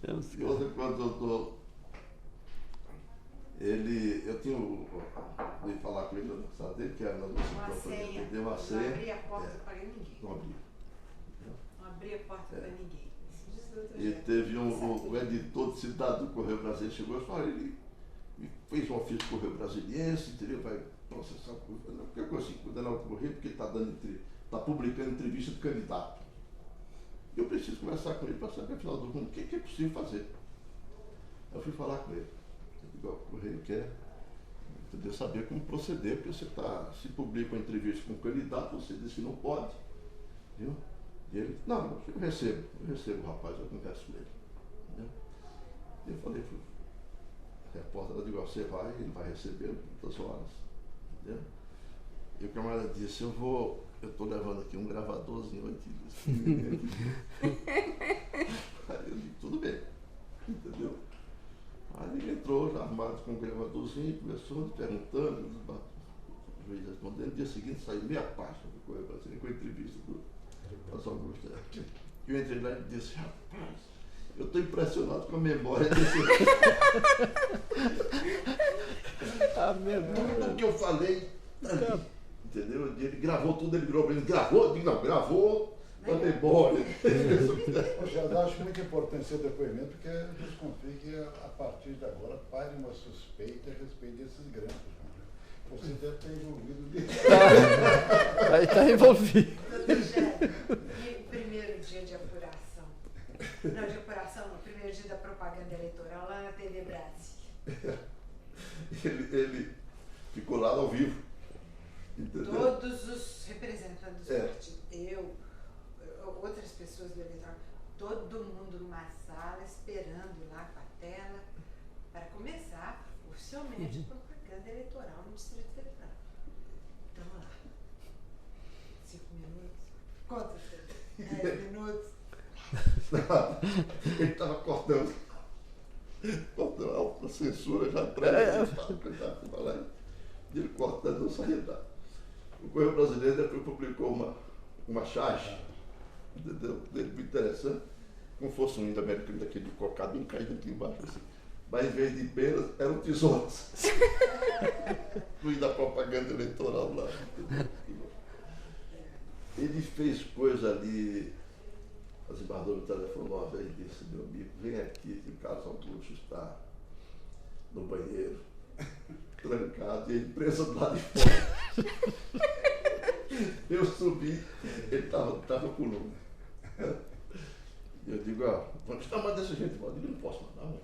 Entendeu? E outra coisa, doutor. Eu tinha de falar com ele na sala dele, que era na nossa senha. Deu uma senha. Não abria a porta para ninguém. Não abria. Não abria a porta para ninguém. E teve o editor do Cidade do Correio Brasileiro, chegou e falou, ele me fez um ofício do Correio Brasiliense, entendeu? Vai processar o Correio. Não, porque eu consigo condenar o Correio porque ele está publicando entrevista do candidato. Eu preciso conversar com ele para saber, afinal do mundo, o que é possível fazer. Eu fui falar com ele. O Correio quer, entendeu, saber como proceder, porque você se publica uma entrevista com um candidato, você diz que não pode. Viu? E ele, não, eu recebo o rapaz, eu converso com ele. Entendeu? E eu falei pro repórter, eu digo, você vai, ele vai receber muitas horas. Entendeu? E o camarada disse, eu estou levando aqui um gravadorzinho aqui. Aí eu digo, tudo bem. Entendeu? Aí ele entrou já armado com um gravadorzinho, começou perguntando, o juiz respondendo. No dia seguinte saiu meia página do Correio Brasileiro com a entrevista do Celso Augusto. Eu entrei lá e disse, rapaz, eu estou impressionado com a memória desse. Tudo que eu falei, entendeu? Ele gravou tudo, ele virou para ele, gravou? Eu digo, não, gravou na memória. Eu acho muito importante seu depoimento, porque eu desconfio que a partir de agora pare uma suspeita a respeito desses grampos. Você deve estar envolvido nisso. Aí está envolvido. Doutor Gé, e o primeiro dia de apuração? Não, de apuração não, o primeiro dia da propaganda eleitoral lá na TV Brasil. Ele ficou lá ao vivo. Entendeu? Todos os representantes do partido, outras pessoas do eleitoral, todo mundo numa sala esperando lá com a tela para começar oficialmente a propaganda eleitoral no Distrito Federal. Então lá. 5 minutos? Quantos? 10 minutos? Ele estava cortando a censura já prévia. E ele cortando, não saía da. O Correio Brasileiro depois publicou uma charge, entendeu? Muito interessante, como fosse um índio americano daquele cocado bem caído aqui embaixo, assim. Mas em vez de penas, eram tesouros. Fui da propaganda eleitoral lá. Entendeu? Ele fez coisa ali. A desembargadora do telefonou e disse, meu amigo, vem aqui, que o Carlos Augusto está no banheiro, trancado, e ele preso do lado de fora. Eu subi, ele estava pulando. E eu digo, vamos chamar desse jeito. Eu digo, não posso mandar, não.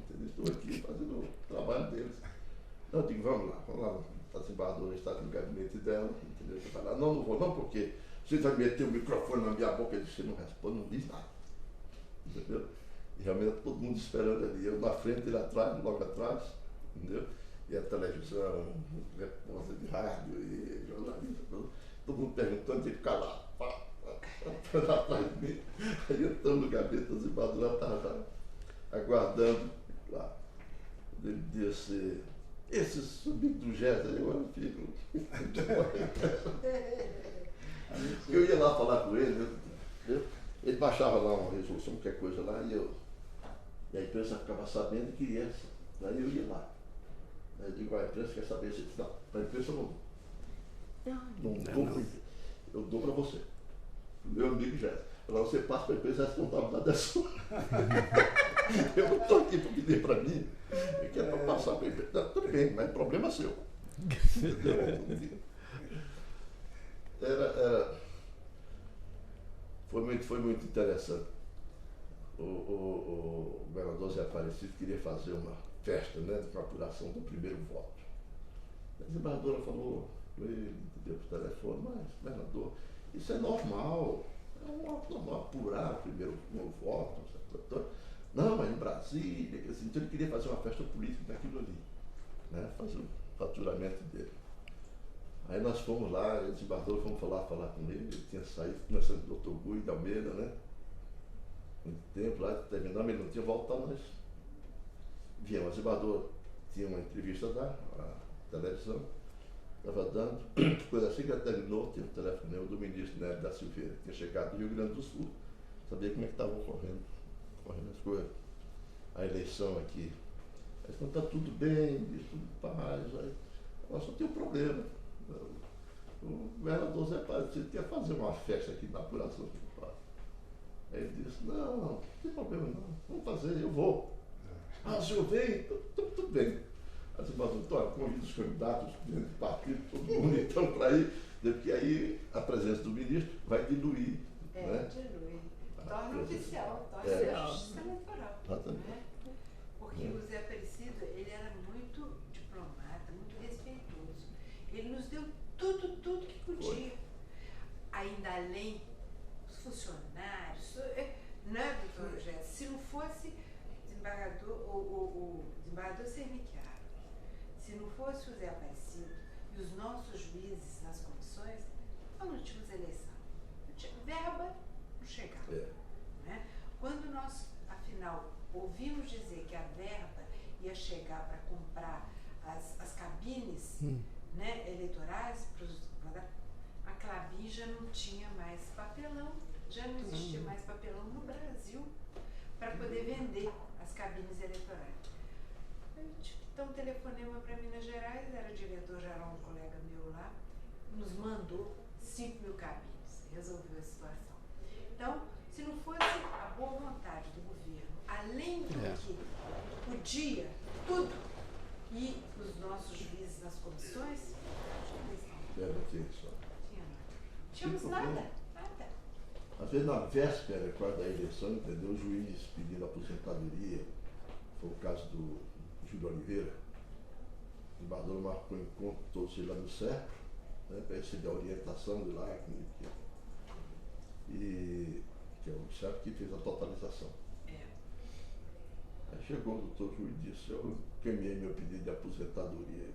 Entendeu? Estou aqui fazendo o trabalho deles. Não, eu digo, vamos lá. A desembargadora está no gabinete dela, entendeu? Eu falei, não vou não, porque você vai meter o microfone na minha boca. Ele disse, não responde, não diz nada. Entendeu? E realmente todo mundo esperando ali. Eu na frente, ele atrás, logo atrás, entendeu? E a televisão, repórter de rádio e jornalista, todo mundo perguntando, ele calado, atrás de mim. Aí entramos no gabinete, a desembargadora estava aguardando lá. Ele disse, esse subindo do Jéssica, eu fico. Eu ia lá falar com ele, ele baixava lá uma resolução, qualquer coisa lá, e a imprensa ficava sabendo que queria. Daí eu ia lá. Aí eu digo, a imprensa quer saber se. Não, a imprensa eu não dou. Eu dou para você. Meu amigo Jéssica. Agora você passa para a empresa, a responsabilidade é sua. Eu não estou aqui para pedir para mim, eu quero para passar para a empresa. Não, tudo bem, mas o problema é seu. Foi muito interessante. O governador Zé Aparecido queria fazer uma festa, né, de apuração do primeiro voto. A desembargadora falou com ele, deu por telefone, mas, governador, isso é normal. É normal apurar o primeiro voto. Não, mas em Brasília, assim, então ele queria fazer uma festa política daquilo ali, né, fazer o faturamento dele. Aí nós fomos lá, o desembargador, fomos falar com ele tinha saído, nós somos do Dr. Gui de Almeida, né? Muito tempo lá, terminamos, ele não tinha voltado, nós viemos. O desembargador tinha uma entrevista da televisão, estava dando, coisa assim que ela terminou, tinha um telefonema do ministro Neves da Silveira, que tinha chegado do Rio Grande do Sul, sabia como é que estavam correndo as coisas, a eleição aqui. Aí falou, está tudo bem, diz tudo paz, aí, só tem um problema. O governador Zé Aparecido quer fazer uma festa aqui na apuração. Aí ele disse, não tem problema não, vamos fazer, eu vou. O senhor vem? Tudo bem. Aí você falou, convida os candidatos do partido, todo mundo então para ir, porque aí a presença do ministro vai diluir. Né? Dilui. Torna oficial, torna justiça eleitoral. Né? Porque o Zé Aparecido, ele era muito diplomata, muito respeitoso. Ele nos deu tudo que podia. Foi. Ainda além, os funcionários, né, doutor Jéssica? Se não fosse o desembargador Sermiquiaro, se não fosse o Zé Aparecido e os nossos juízes nas comissões, nós não tínhamos eleição. Verba não chegava. Né? Quando nós, afinal, ouvimos dizer que a verba né, eleitorais, a Clabin já não tinha mais papelão, já não existia mais papelão no Brasil para poder vender as cabines eleitorais. Então, telefonema para Minas Gerais, era diretor-geral, um colega meu lá, nos mandou 5.000 cabines, resolveu a situação. Então, se não fosse a boa vontade do governo, além do que podia tudo, e os nossos juízes nas comissões, tínhamos nada. Às vezes na véspera, quase da eleição, entendeu? O juiz pedindo aposentadoria, foi o caso do Júlio Oliveira, o embaixador marcou encontro todos eles lá no CERP, né, para receber a orientação de lá, e que é o CERP que fez a totalização. Aí chegou o doutor Júlio e disse, eu encaminhei meu pedido de aposentadoria.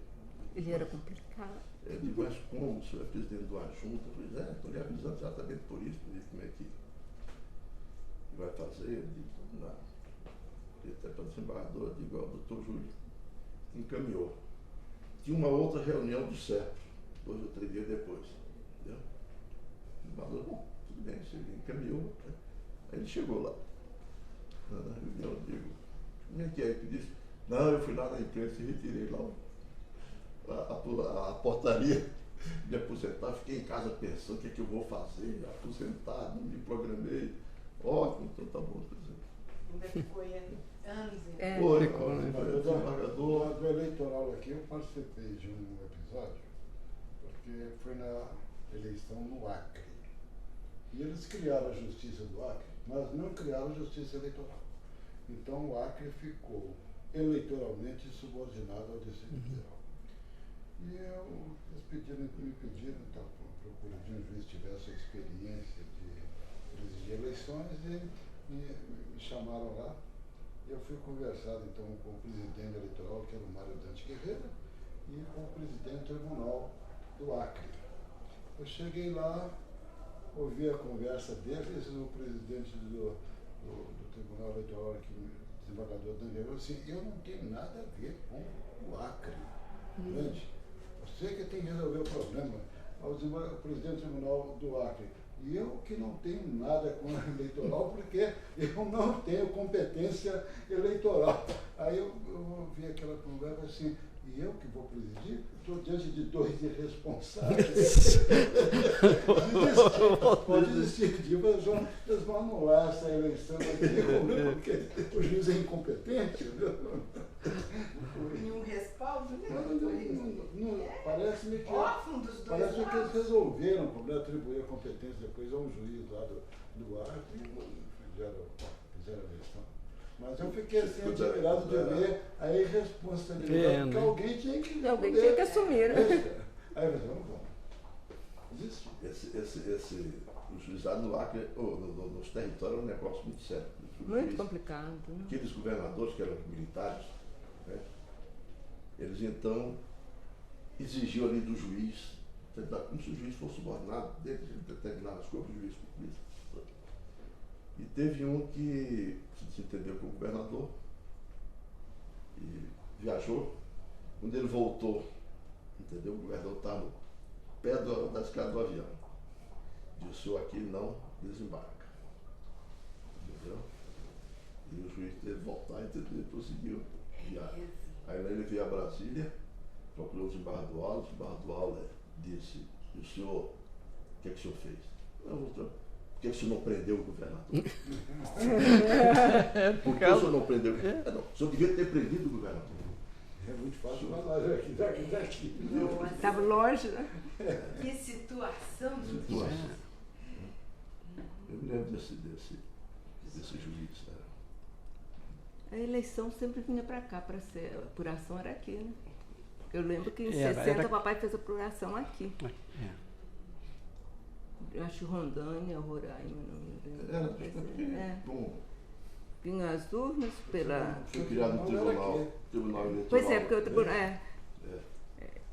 Ele era complicado. Ele disse, mas como? O senhor é presidente de uma junta? Eu falei, estou lhe avisando exatamente por isso, como é que vai fazer. Eu digo, não. Ele até para o desembargador, eu digo, o doutor Júlio encaminhou. Tinha uma outra reunião do CERP, 2 ou 3 dias depois. Entendeu? O desembargador, bom, tudo bem, ele encaminhou. Né? Aí ele chegou lá. Na reunião, eu digo, como é que é? Ele disse, não, eu fui lá na imprensa e retirei lá a portaria de aposentar, fiquei em casa pensando o que é que eu vou fazer, aposentar, não me programei. Ótimo, então tá bom. Ainda ficou aí anos. Foi, desembargador. Do eleitoral aqui, eu participei de um episódio, porque foi na eleição no Acre. E eles criaram a justiça do Acre, mas não criaram a justiça eleitoral. Então o Acre ficou eleitoralmente subordinado ao Distrito Federal. E eles me pediram, então, procura de um juiz que tivesse a experiência de presidir eleições, e me chamaram lá. Eu fui conversar, então, com o presidente eleitoral, que era o Mário Dante Guerreiro, e com o presidente do Tribunal do Acre. Eu cheguei lá, ouvi a conversa deles, o presidente do Tribunal Eleitoral, aqui, o desembargador Daniel, falou assim, eu não tenho nada a ver com o Acre. Grande. Você que tem que resolver o problema. O presidente do Tribunal do Acre. E eu que não tenho nada com a eleitoral, porque eu não tenho competência eleitoral. Aí eu ouvi aquela conversa assim, e eu que vou presidir? Estou diante de 2 irresponsáveis. Pode decidir, mas eles vão anular essa eleição aqui, porque o juiz é incompetente. Nenhum respaldo, né? Parece-me que eles resolveram o problema, atribuir a competência depois a um juiz lá do Acre e fizeram a eleição. Mas eu fiquei assim admirado de ver a irresponsabilidade, porque alguém tinha que assumir. Aí eu falei, vamos. Existe. O juizado no Acre, nos territórios, é um negócio muito sério. Muito complicado. Aqueles governadores que eram militares, né, eles então exigiam ali do juiz, como se o juiz fosse subordinado, dentro de determinadas coisas, o juiz cumprisse. E teve um que se desentendeu com o governador e viajou. Quando ele voltou, entendeu? O governador estava no pé da escada do avião. Disse, o senhor aqui não desembarca. Entendeu? E o juiz teve que voltar, entendeu? Ele prosseguiu viagem. Aí ele veio a Brasília, procurou o desembargador Auler, disse, e o senhor, o que é que o senhor fez? Por que o senhor não prendeu o governador? Por que o senhor não prendeu? O senhor devia ter prendido o governador. É muito fácil falar daqui. Estava longe, né? Que situação. Eu me lembro desse juiz. Né? A eleição sempre vinha para cá, para ser. A apuração era aqui, né? Eu lembro que em 60 o papai fez a apuração aqui. Eu acho Rondônia, Roraima, não me lembro. Vinha as urnas pela. Foi criado no Tribunal Eleitoral. Pois é, porque o Tribunal.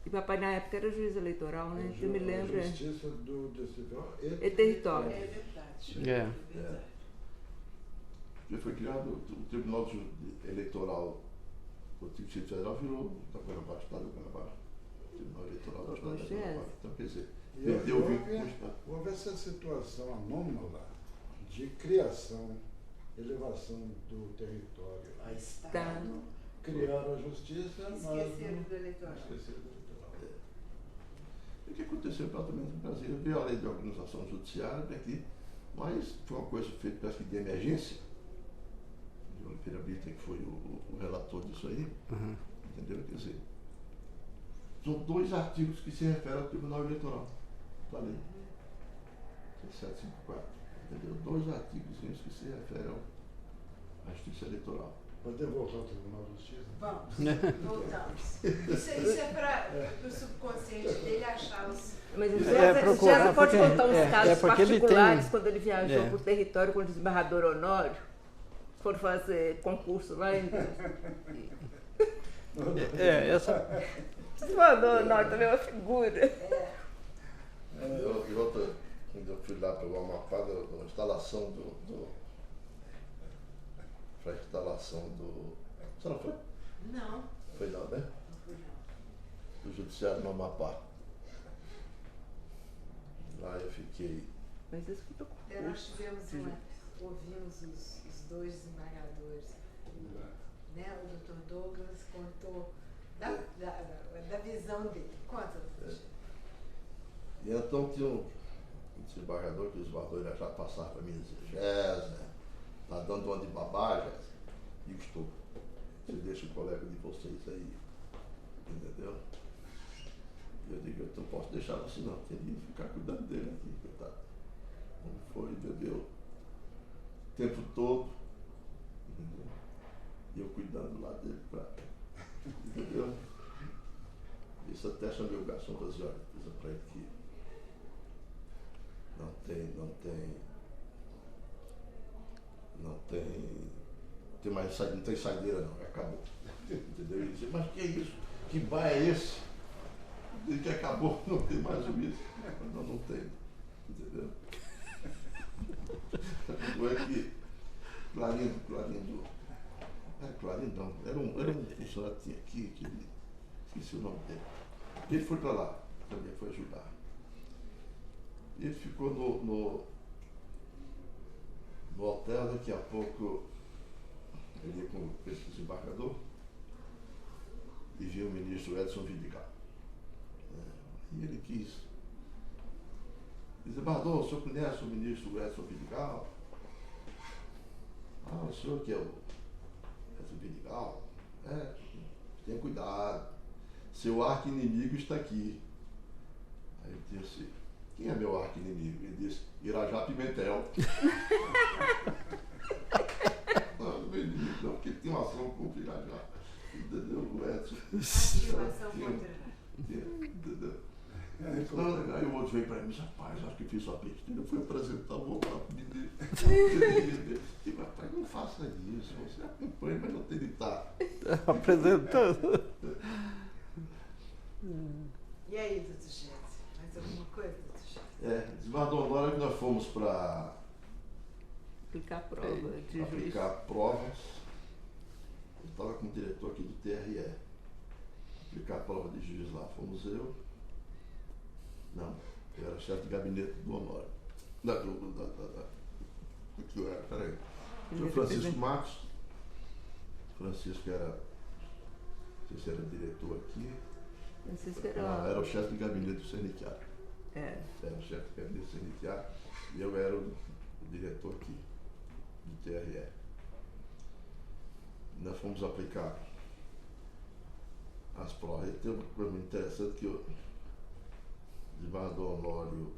E papai na época era juiz eleitoral, né? Eu me lembro. Justiça do e território. É verdade. Porque foi criado o Tribunal Eleitoral, o Distrito Federal virou da Guanabara, Estado do Guanabara. Tribunal Eleitoral do Ô, Estado de Gésio. Amapá. Então, quer dizer, E perdeu o vínculo com o Estado. houve essa situação anômala de criação, elevação do território a Estado, criaram a justiça, mas Esqueceram do eleitoral. esqueceram do eleitoral. O que aconteceu praticamente no Brasil? Veio a lei de organização judiciária aqui, mas foi uma coisa feita parece que de emergência. O Oliveira Brito, que foi o relator disso aí, entendeu? Quer dizer, são 2 artigos que se referem ao Tribunal Eleitoral da lei. 754. Entendeu? 2 artigos que se referem à Justiça Eleitoral. Pode voltar ao Tribunal de Justiça? Vamos, voltamos. Isso é para o subconsciente dele achar os. Mas o É, César procurar, pode porque- contar uns é, casos é porque ele particulares tem- quando ele viajou é. para o território com o desembargador Honório, foram fazer concurso lá em. Essa. O desembargador Honório também é uma figura. E outra, quando eu fui lá para o Amapá, da instalação para a instalação do. Você não foi? Não, Foi não, né? não fui não. Do Judiciário no Amapá. Lá eu fiquei. Mas isso foi do Nós concurso. tivemos ouvimos os 2 desembargadores, né? O Dr. Douglas contou da visão dele. Conta, doutor Gésio. E então tinha um desembargador que os desembargadores já passaram para mim e diziam, Gésia, tá dando uma de babá, Gésia. Digo, estou. Você deixa o colega de vocês aí. Entendeu? E eu digo, eu não posso deixar assim não, tem que ficar cuidando dele aqui, coitado. Não foi, bebeu o tempo todo. Entendeu? E eu cuidando lá dele pra. Entendeu? Isso até chamei o garçom e falei assim, olha, diz pra ele que não tem saideira não, acabou. Entendeu? Ele disse, mas que é isso? Que bar é esse? Ele que acabou, não tem mais o isso. Não tem. Entendeu? Não é que Clarindo não, era um funcionário que tinha aqui, que ele, esqueci o nome dele. Ele foi para lá, também foi ajudar. E ele ficou no hotel, daqui a pouco ele ia com esse desembargador e viu o ministro Edson Vidigal. E ele quis. Desembargador, o senhor conhece o ministro Edson Vidigal? Ah, o senhor que é o Edson Vidigal? Tenha cuidado. Seu arqui-inimigo está aqui. Aí ele disse, quem é meu arqui-inimigo? Ele disse, Irajá Pimentel. Não, meu inimigo não, porque ele tinha uma ação contra o Irajá. Entendeu? O Edson. Afirmação contra. Entendeu? Não, aí o outro veio para mim e disse, rapaz, acho que fiz uma besteira. Eu fui apresentar o voto para menino. Digo, rapaz, não faça isso. Você acompanha, mas não tem de estar. Apresentando. E aí, doutor Gésio? Mais alguma coisa, doutor Gésio? Desembargador, na hora que nós fomos para Aplicar prova de juiz. aplicar provas, eu estava com o diretor aqui do TRE. Aplicar a prova de juiz lá. Fomos eu era chefe de gabinete do Honório. Peraí. Foi Francisco Marcos. Francisco era, não sei se era diretor aqui. Francisco Era o chefe de gabinete do Cerniquiário. É. Era o chefe de gabinete do Cerniquiário e eu era o diretor aqui do TRE. Nós fomos aplicar as provas. E tem uma coisa muito interessante que o desembargador Honório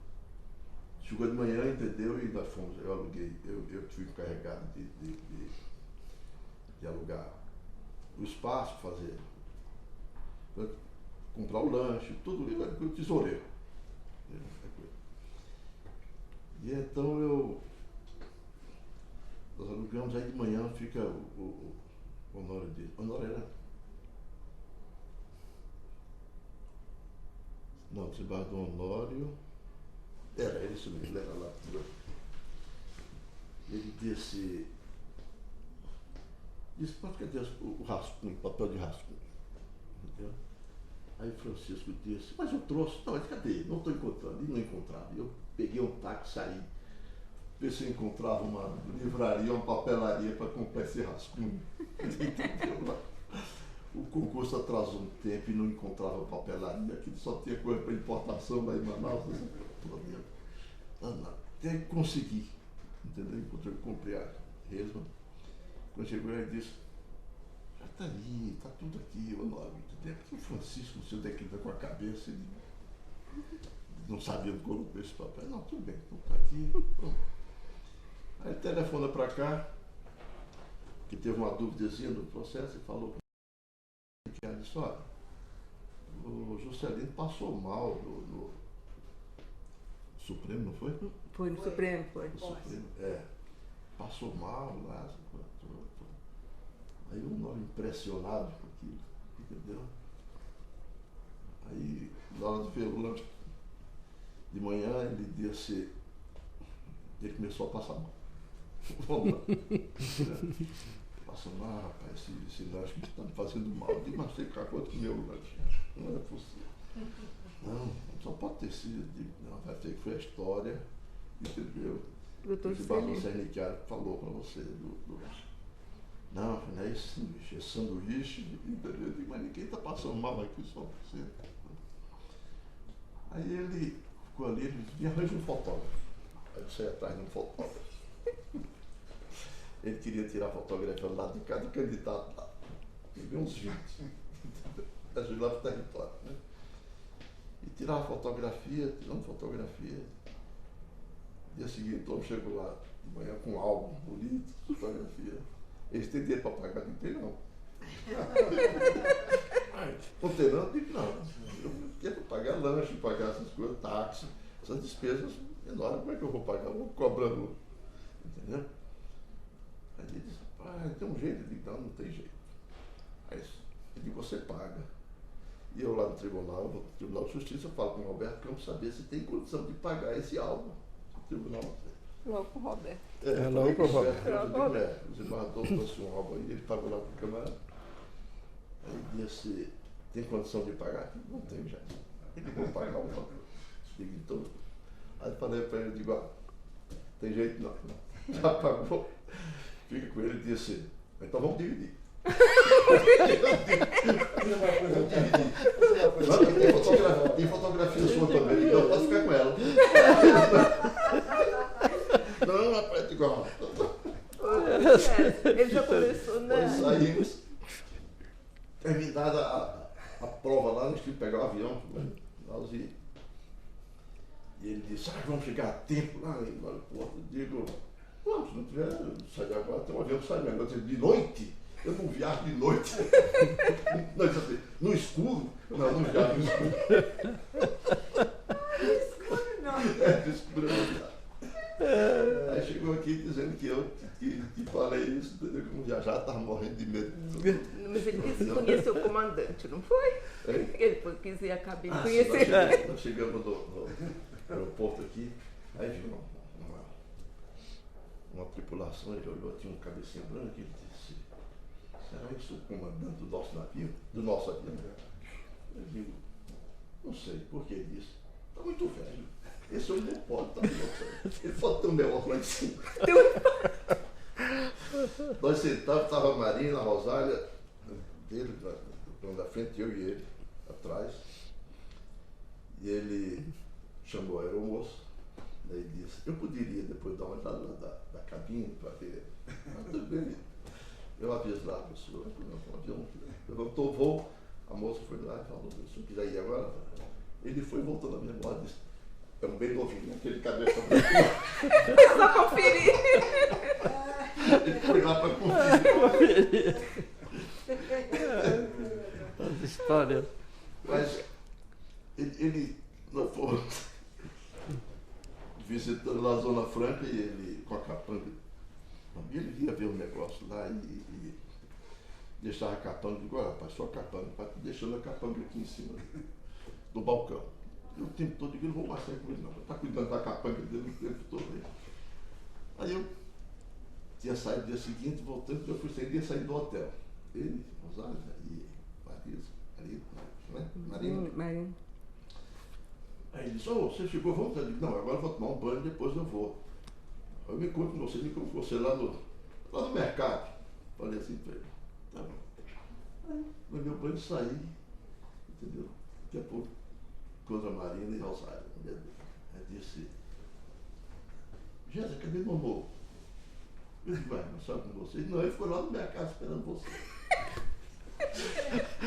chegou de manhã, entendeu? E nós fomos, eu aluguei, eu fui encarregado de alugar o espaço, fazer, comprar o lanche, tudo isso, o tesoureiro. E então nós alugamos, aí de manhã fica o Honório dele. Honório era. Não, o desembargador Honório. Era ele, isso mesmo, ele era lá. Ele disse, cadê o rascunho, papel de rascunho? Entendeu? Aí Francisco disse, mas eu trouxe. Não, mas cadê? Não estou encontrando. E não encontrava. Eu peguei um táxi, saí. Ver se eu encontrava uma livraria, uma papelaria para comprar esse rascunho. Entendeu? O concurso atrasou um tempo e não encontrava papelaria. Aqui só tinha coisa para importação lá em Manaus. Até que consegui. Entendeu? Encontrei, comprei a resma. Quando chegou, ele disse, já está aí, está tudo aqui, o nome. Entendeu? Porque o Francisco, não sei onde é que ele está com a cabeça, ele não sabia onde colocou esse papel. Não, tudo bem, então está aqui. Pronto. Aí ele telefona para cá, que teve uma dúvidazinha no processo, e falou que ela disse, olha, o Juscelino passou mal no Supremo, não foi? Foi no Supremo, foi. No Supremo, passou mal lá. Aí o nome impressionado com aquilo, entendeu? Aí, na hora de ver o lanche de manhã, ele disse, ele começou a passar mal. Vamos lá. Passa mal, rapaz, esse lanche que está me fazendo mal. Eu digo, mas você acabou de comer o lanche. Não é possível. Não só pode ter sido. Não, vai ter que foi a história, entendeu? Esse Barão Cernicchiaro falou para você Não é isso, sanduíche, é sanduíche, entendeu? Eu digo, mas ninguém está passando mal aqui, só você. Aí ele ficou ali, ele disse, me arranja um fotógrafo. Aí eu saí atrás de um fotógrafo. Ele queria tirar fotografia lá de cada candidato lá. Ele viu uns 20. Ajudou lá para o território, né? E tirava fotografia, tirando fotografia. Dia seguinte, o homem chegou lá de manhã com um álbum bonito, fotografia. Eles têm dinheiro para pagar, não tem não. Não tem não? Eu digo, não. Eu quero pagar lanche, pagar essas coisas, táxi, essas despesas enormes, como é que eu vou pagar? Eu vou cobrando, entendeu? Aí ele disse, tem um jeito? Eu digo, não tem jeito. Aí ele disse, você paga. E eu lá no tribunal, vou no Tribunal de Justiça, eu falo com o Roberto Campos saber se tem condição de pagar esse álbum. O tribunal. Logo com o Roberto. Logo com o Roberto. O desembargador trouxe um álbum aí, ele pagou lá para o camarada. Aí ele disse, tem condição de pagar? Não tem já. Ele vou pagar o álbum. Digo, então. Aí falei para ele, digo, tem jeito não. Já pagou. Fica com ele e disse, então vamos dividir. Tem fotografia sua também, então pode ficar com ela. Não, rapaz, igual. Ele já começou, né? Nós saímos, terminada a prova lá, nós tínhamos que pegar o avião, e ele disse, vamos chegar a tempo lá no aeroporto. Eu digo, vamos, se não tiver, sair agora, tem um avião que sai melhor. De noite? Eu não viajo de noite. No escuro? Não viajo no escuro. No escuro não. No escuro eu não viajo. Aí chegou aqui dizendo que eu que falei isso, entendeu? Que eu não viajava, estava morrendo de medo. Mas ele disse que conheceu o comandante, não foi? Ele quis ir a cabine conhecer. Nós chegamos no aeroporto aqui, aí viu uma tripulação, ele olhou, tinha um cabecinha branca, ele disse, será isso o comandante do nosso navio? Do nosso avião? Eu digo, não sei, porque ele disse, está muito velho. Esse homem não pode estar louco. Ele pode ter um negócio lá em cima. Nós sentávamos, estava a Marina, a Rosália, dele, da frente, eu e ele, atrás. E ele chamou a aeromoça, daí disse, eu poderia depois dar uma olhada da cabine para ver. Mas tudo bem. Eu aviso lá, pessoa, o avião levantou o voo, a moça foi lá e falou, se eu quiser ir agora, ele foi voltando a minha mão e disse, é um bem novinho, aquele cabeça branca. Só conferir. Ele foi lá para conferir. As histórias. Mas ele não foi visitando lá a Zona Franca e ele com a capanga. E ele ia ver um negócio lá e deixava a capanga. Eu digo, olha, rapaz, só a capanga, deixando a capanga aqui em cima do balcão. E o tempo todo eu não vou mais sair com ele, não. Está cuidando da capanga dele o tempo todo. Aí eu tinha saído no dia seguinte, voltando, eu fui sair do hotel. Ele, Rosália e Marisa, ali, né? Marina. Marina. Aí ele disse, você chegou, vamos? Eu digo, não, agora eu vou tomar um banho, depois eu vou. Aí eu me encontro com você lá no mercado. Falei assim pra ele, tá bom. Aí, no meu banho saí, entendeu? Daqui a pouco, contra Marina e Rosário. Aí disse, Jéssica, cadê meu amor? Eu disse, vai, mas sabe com você? Não, ele ficou lá no mercado esperando você.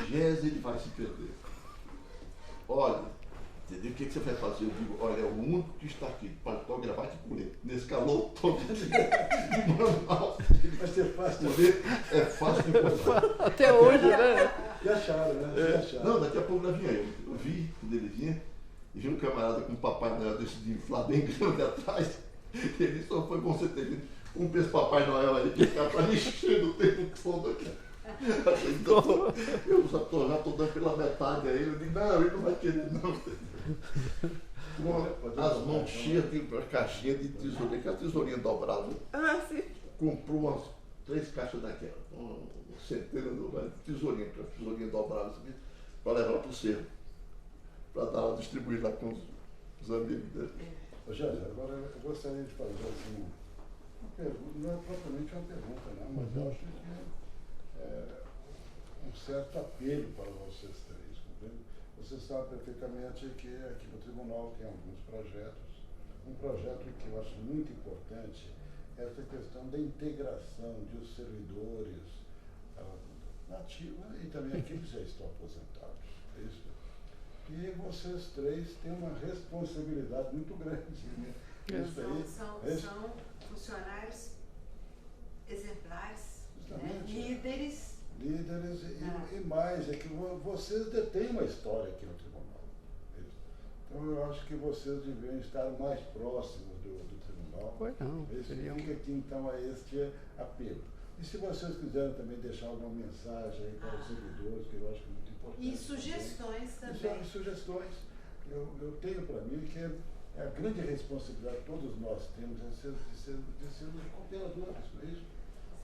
Jéssica, ele vai se perder. Olha, entendeu? O que você vai fazer? Eu digo, olha, é o único que está aqui, paletó, gravata e colete, nesse calor todo de Manaus. Vai ser fácil. É fácil de encontrar. Até hoje, né? E acharam, né? E acharam. Não, daqui a pouco lá vinha eu vi quando ele vinha, e vi um camarada com um Papai Noel desse de inflar bem grande atrás. E ele só foi bom você ter vindo um desse Papai Noel aí, que ficar para enchendo o tempo todo aqui. Então, eu já tô dando pela metade aí, eu digo, não, ele não vai querer não. Com as mãos cheias de uma caixinha de tesourinha, aquela tesourinha dobrável. Ah, sim. Comprou umas 3 caixas daquela, uma centena de tesourinha, aquela tesourinha dobrável, para levar para o cerro, para dar uma distribuir lá com os amigos dele. Jorge, agora eu gostaria de fazer assim, uma pergunta, não é propriamente uma pergunta, né? Mas eu acho que é um certo apelo para vocês três. Compreende? Você sabe perfeitamente que aqui no tribunal tem alguns projetos. Um projeto que eu acho muito importante é essa questão da integração de os servidores na ativa e também aqueles que já estão aposentados. É isso? E vocês três têm uma responsabilidade muito grande. Né? Isso aí, são funcionários exemplares, né? Líderes e mais, é que vocês detêm uma história aqui no tribunal. Isso. Então eu acho que vocês deveriam estar mais próximos do tribunal. Pois não. Isso fica aqui então a este apelo. E se vocês quiserem também deixar alguma mensagem aí para os servidores, que eu acho que é muito importante. E sugestões também. E sugestões. Eu tenho para mim que a grande responsabilidade que todos nós temos é de sermos cooperadores, não é isso?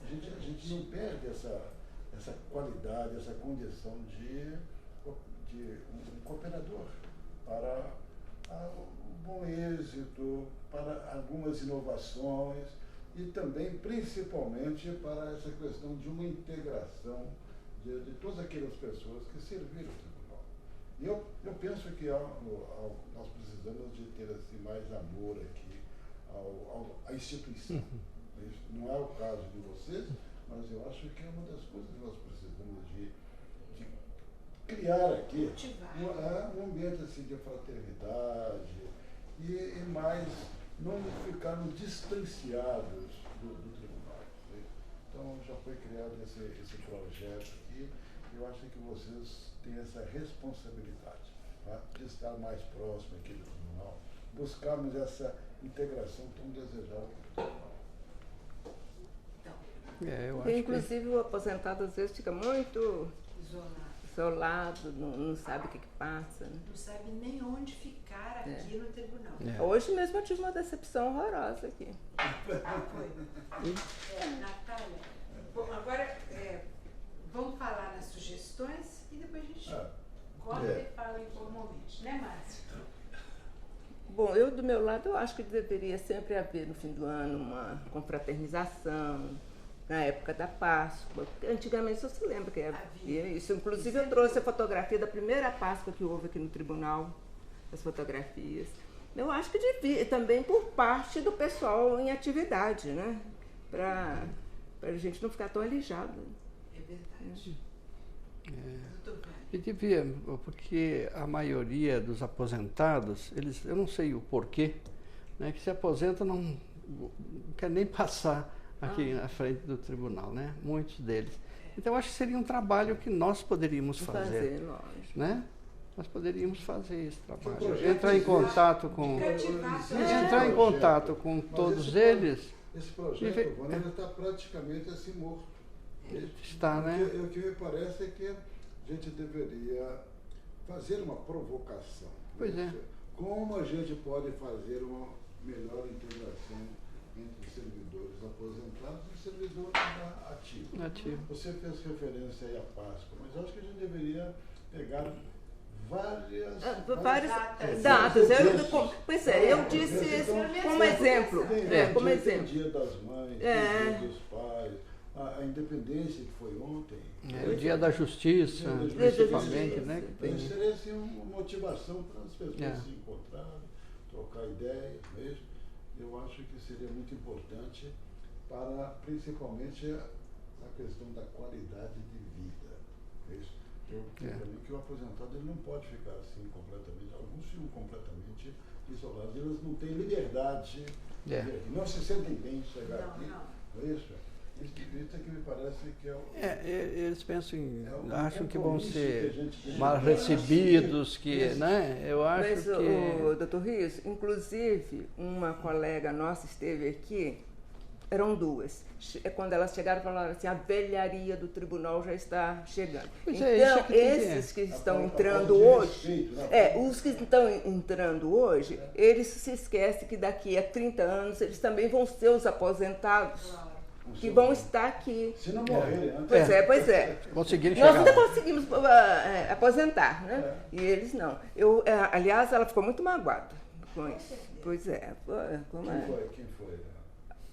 A gente não perde essa qualidade, essa condição de um cooperador para um bom êxito, para algumas inovações e também, principalmente, para essa questão de uma integração de todas aquelas pessoas que serviram o tribunal. E eu penso que nós precisamos de ter assim, mais amor aqui à instituição. Isso não é o caso de vocês, mas eu acho que é uma das coisas que nós precisamos de criar aqui um ambiente assim, de fraternidade e mais não ficarmos distanciados do tribunal. Né? Então já foi criado esse projeto aqui e eu acho que vocês têm essa responsabilidade, tá? De estar mais próximo aqui do tribunal, buscarmos essa integração tão desejada do tribunal. Eu acho inclusive o aposentado às vezes fica muito isolado, não sabe o que passa. Né? Não sabe nem onde ficar aqui no tribunal. Hoje mesmo eu tive uma decepção horrorosa aqui. Foi. Natália, bom, agora vamos falar nas sugestões e depois a gente corta e fala informalmente, né, Márcia? Bom, eu do meu lado eu acho que deveria sempre haver no fim do ano uma confraternização, na época da Páscoa. Antigamente você se lembra que havia isso. Inclusive eu trouxe a fotografia da primeira Páscoa que houve aqui no tribunal, as fotografias. Eu acho que devia, também por parte do pessoal em atividade, né? Para a gente não ficar tão alijado. É verdade. E devia, porque a maioria dos aposentados, eu não sei o porquê, né, que se aposenta não quer nem passar aqui na frente do tribunal, né? Muitos deles. Então, acho que seria um trabalho que nós poderíamos fazer, lógico. né? Nós poderíamos fazer esse trabalho. Entrar Entrar em contato com todos eles. Esse projeto, Vanessa, está praticamente assim morto. Está, né? O que me parece é que a gente deveria fazer uma provocação. Pois é. Como a gente pode fazer uma melhor integração entre servidores aposentados e servidores ativos? Você fez referência aí à Páscoa, mas acho que a gente deveria pegar várias datas. Pois é, eu disse isso como exemplo. Como exemplo. Dia das Mães, Dia dos Pais, a independência que foi ontem. O Dia da Justiça, principalmente, né? Então, seria assim, uma motivação para as pessoas se encontrarem, trocar ideias mesmo. Eu acho que seria muito importante para, principalmente, a questão da qualidade de vida. Eu creio que o aposentado ele não pode ficar assim completamente, alguns ficam completamente isolados, eles não têm liberdade, não se sentem bem de chegar aqui. Não é isso? Isso é que me parece que é o... eles pensam, acham que vão ser mal recebidos, né? Eu acho Mas, que... doutor Rios, inclusive, uma colega nossa esteve aqui, eram duas. Quando elas chegaram, falaram assim, a velharia do tribunal já está chegando. Pois então, esses que estão entrando hoje, os que estão entrando hoje, eles se esquecem que daqui a 30 anos eles também vão ser os aposentados. Que vão estar aqui. Se não morrerem, né? Pois é. Conseguirem Nós chegar ainda lá. conseguimos aposentar, né? E eles não. Aliás, ela ficou muito magoada com isso. Pois é. Quem foi?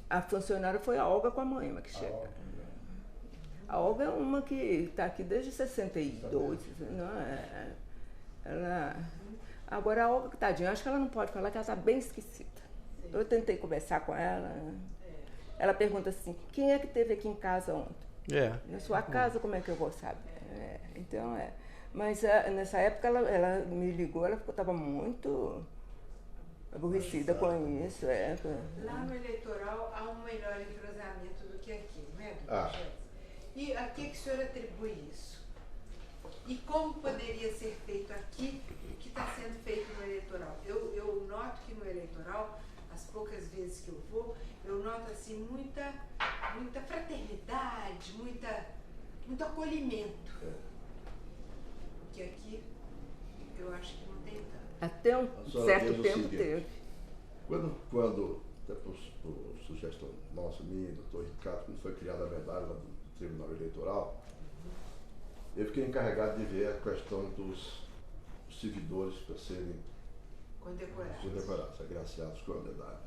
A funcionária foi a Olga com a Moema que chega. A Olga é uma que está aqui desde 62. Agora a Olga, tadinha, acho que ela não pode falar que ela está bem esquecida. Eu tentei conversar com ela. Ela pergunta assim, quem é que esteve aqui em casa ontem? Na sua casa, como é que eu vou saber? Mas nessa época ela me ligou, ela estava muito aborrecida com isso. Lá no eleitoral há um melhor entrosamento do que aqui, né, doutor Chance? E a que o senhor atribui isso? E como poderia ser feito aqui o que está sendo feito no eleitoral? Eu noto que no eleitoral, as poucas vezes que eu vou, eu noto assim muita fraternidade, muito acolhimento. Que aqui eu acho que não tem tanto. Até um certo tempo teve. Quando até por sugestão nossa, minha, do doutor Ricardo, quando foi criada a medalha lá do Tribunal Eleitoral, eu fiquei encarregado de ver a questão dos servidores para serem condecorados, agraciados com a medalha.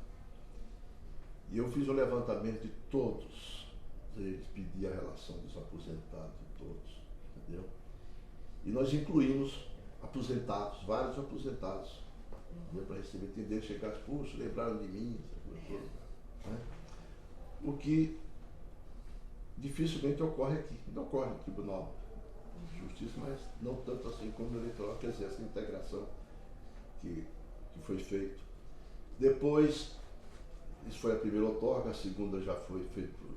E eu fiz um levantamento de todos eles, pedi a relação dos aposentados de todos, entendeu? E nós incluímos aposentados, vários aposentados, para receber, entender, chegar, puxa, lembraram de mim, essa coisa toda, né? O que dificilmente ocorre aqui, não ocorre no Tribunal de Justiça, mas não tanto assim como no eleitoral, quer dizer, essa integração que foi feita. Depois, isso foi a primeira outorga, a segunda já foi feita por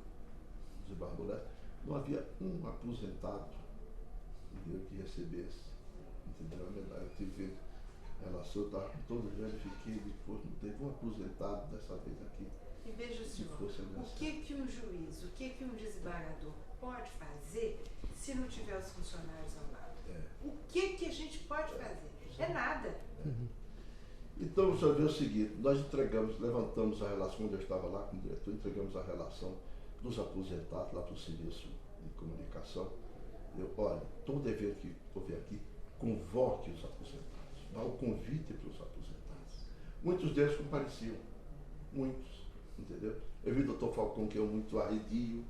desembargador Leste, não havia um aposentado, entendeu, que recebesse, entendeu, a medalha. Eu tive relação, eu estava com todos eles, fiquei, depois não teve um aposentado dessa vez aqui. E veja, senhor, o que um juiz, o que um desembargador pode fazer se não tiver os funcionários ao lado? O que a gente pode fazer? É nada. Então, o senhor vê o seguinte, nós levantamos a relação, onde eu estava lá com o diretor, entregamos a relação dos aposentados lá para o serviço de comunicação. Olha, todo evento que houver aqui, convoque os aposentados, dá o convite para os aposentados. Muitos deles compareciam, muitos, entendeu? Eu vi o doutor Falcão, que é muito arredio,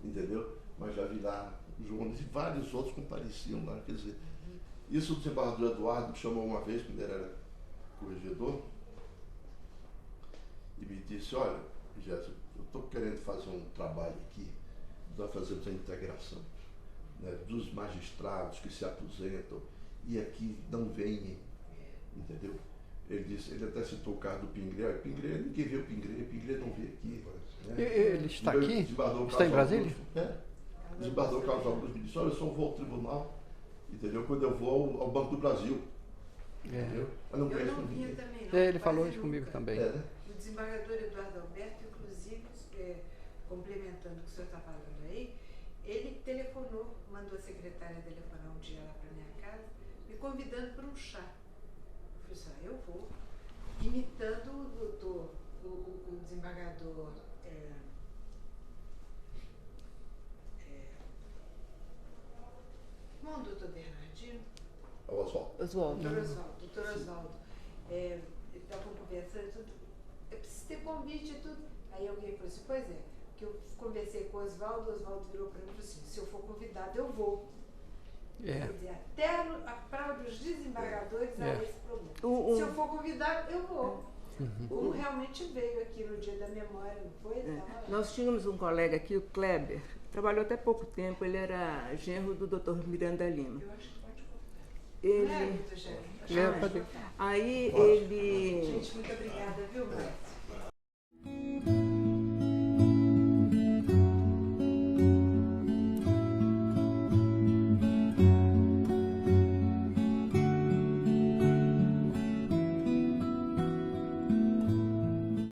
entendeu? Mas já vi lá o João e vários outros compareciam lá, quer dizer, isso o desembargador Eduardo me chamou uma vez, quando ele era corregedor, e me disse, olha, Jéssica, eu estou querendo fazer um trabalho aqui, nós fazemos a integração, né, dos magistrados que se aposentam e aqui não vêm, entendeu? Ele disse, ele até citou o caso do Pingreira. Pingreira, ninguém vê o Pingreira não vê aqui. Né? Ele está aqui? Está em Brasília? O desembargador Carlos Augusto me disse, olha, eu só vou ao tribunal, entendeu? Quando eu vou ao Banco do Brasil. Entendeu? Eu não via também, não. Ele falou isso comigo também. Né? O desembargador Eduardo Alberto, inclusive, complementando o que o senhor está falando aí, ele telefonou, mandou a secretária telefonar um dia lá para minha casa, me convidando para um chá. Eu falei assim, eu vou, imitando o desembargador irmão do doutor Bernardino, Oswaldo. Oswaldo. Doutor Oswaldo, estavam conversando, eu preciso ter convite e tudo. Aí alguém falou assim, pois é, que eu conversei com o Oswaldo virou para mim e falou assim, se eu for convidado, eu vou. Quer dizer, até para os desembargadores há esse problema. Se eu for convidado, eu vou. Como realmente veio aqui no Dia da Memória, não foi? Nós tínhamos um colega aqui, o Kleber, trabalhou até pouco tempo, ele era genro do Dr. Miranda Lima. Eu acho que pode cortar. Ele... Não é, doutor Chefe? Aí ele... Gente, muito obrigada, viu, mãe?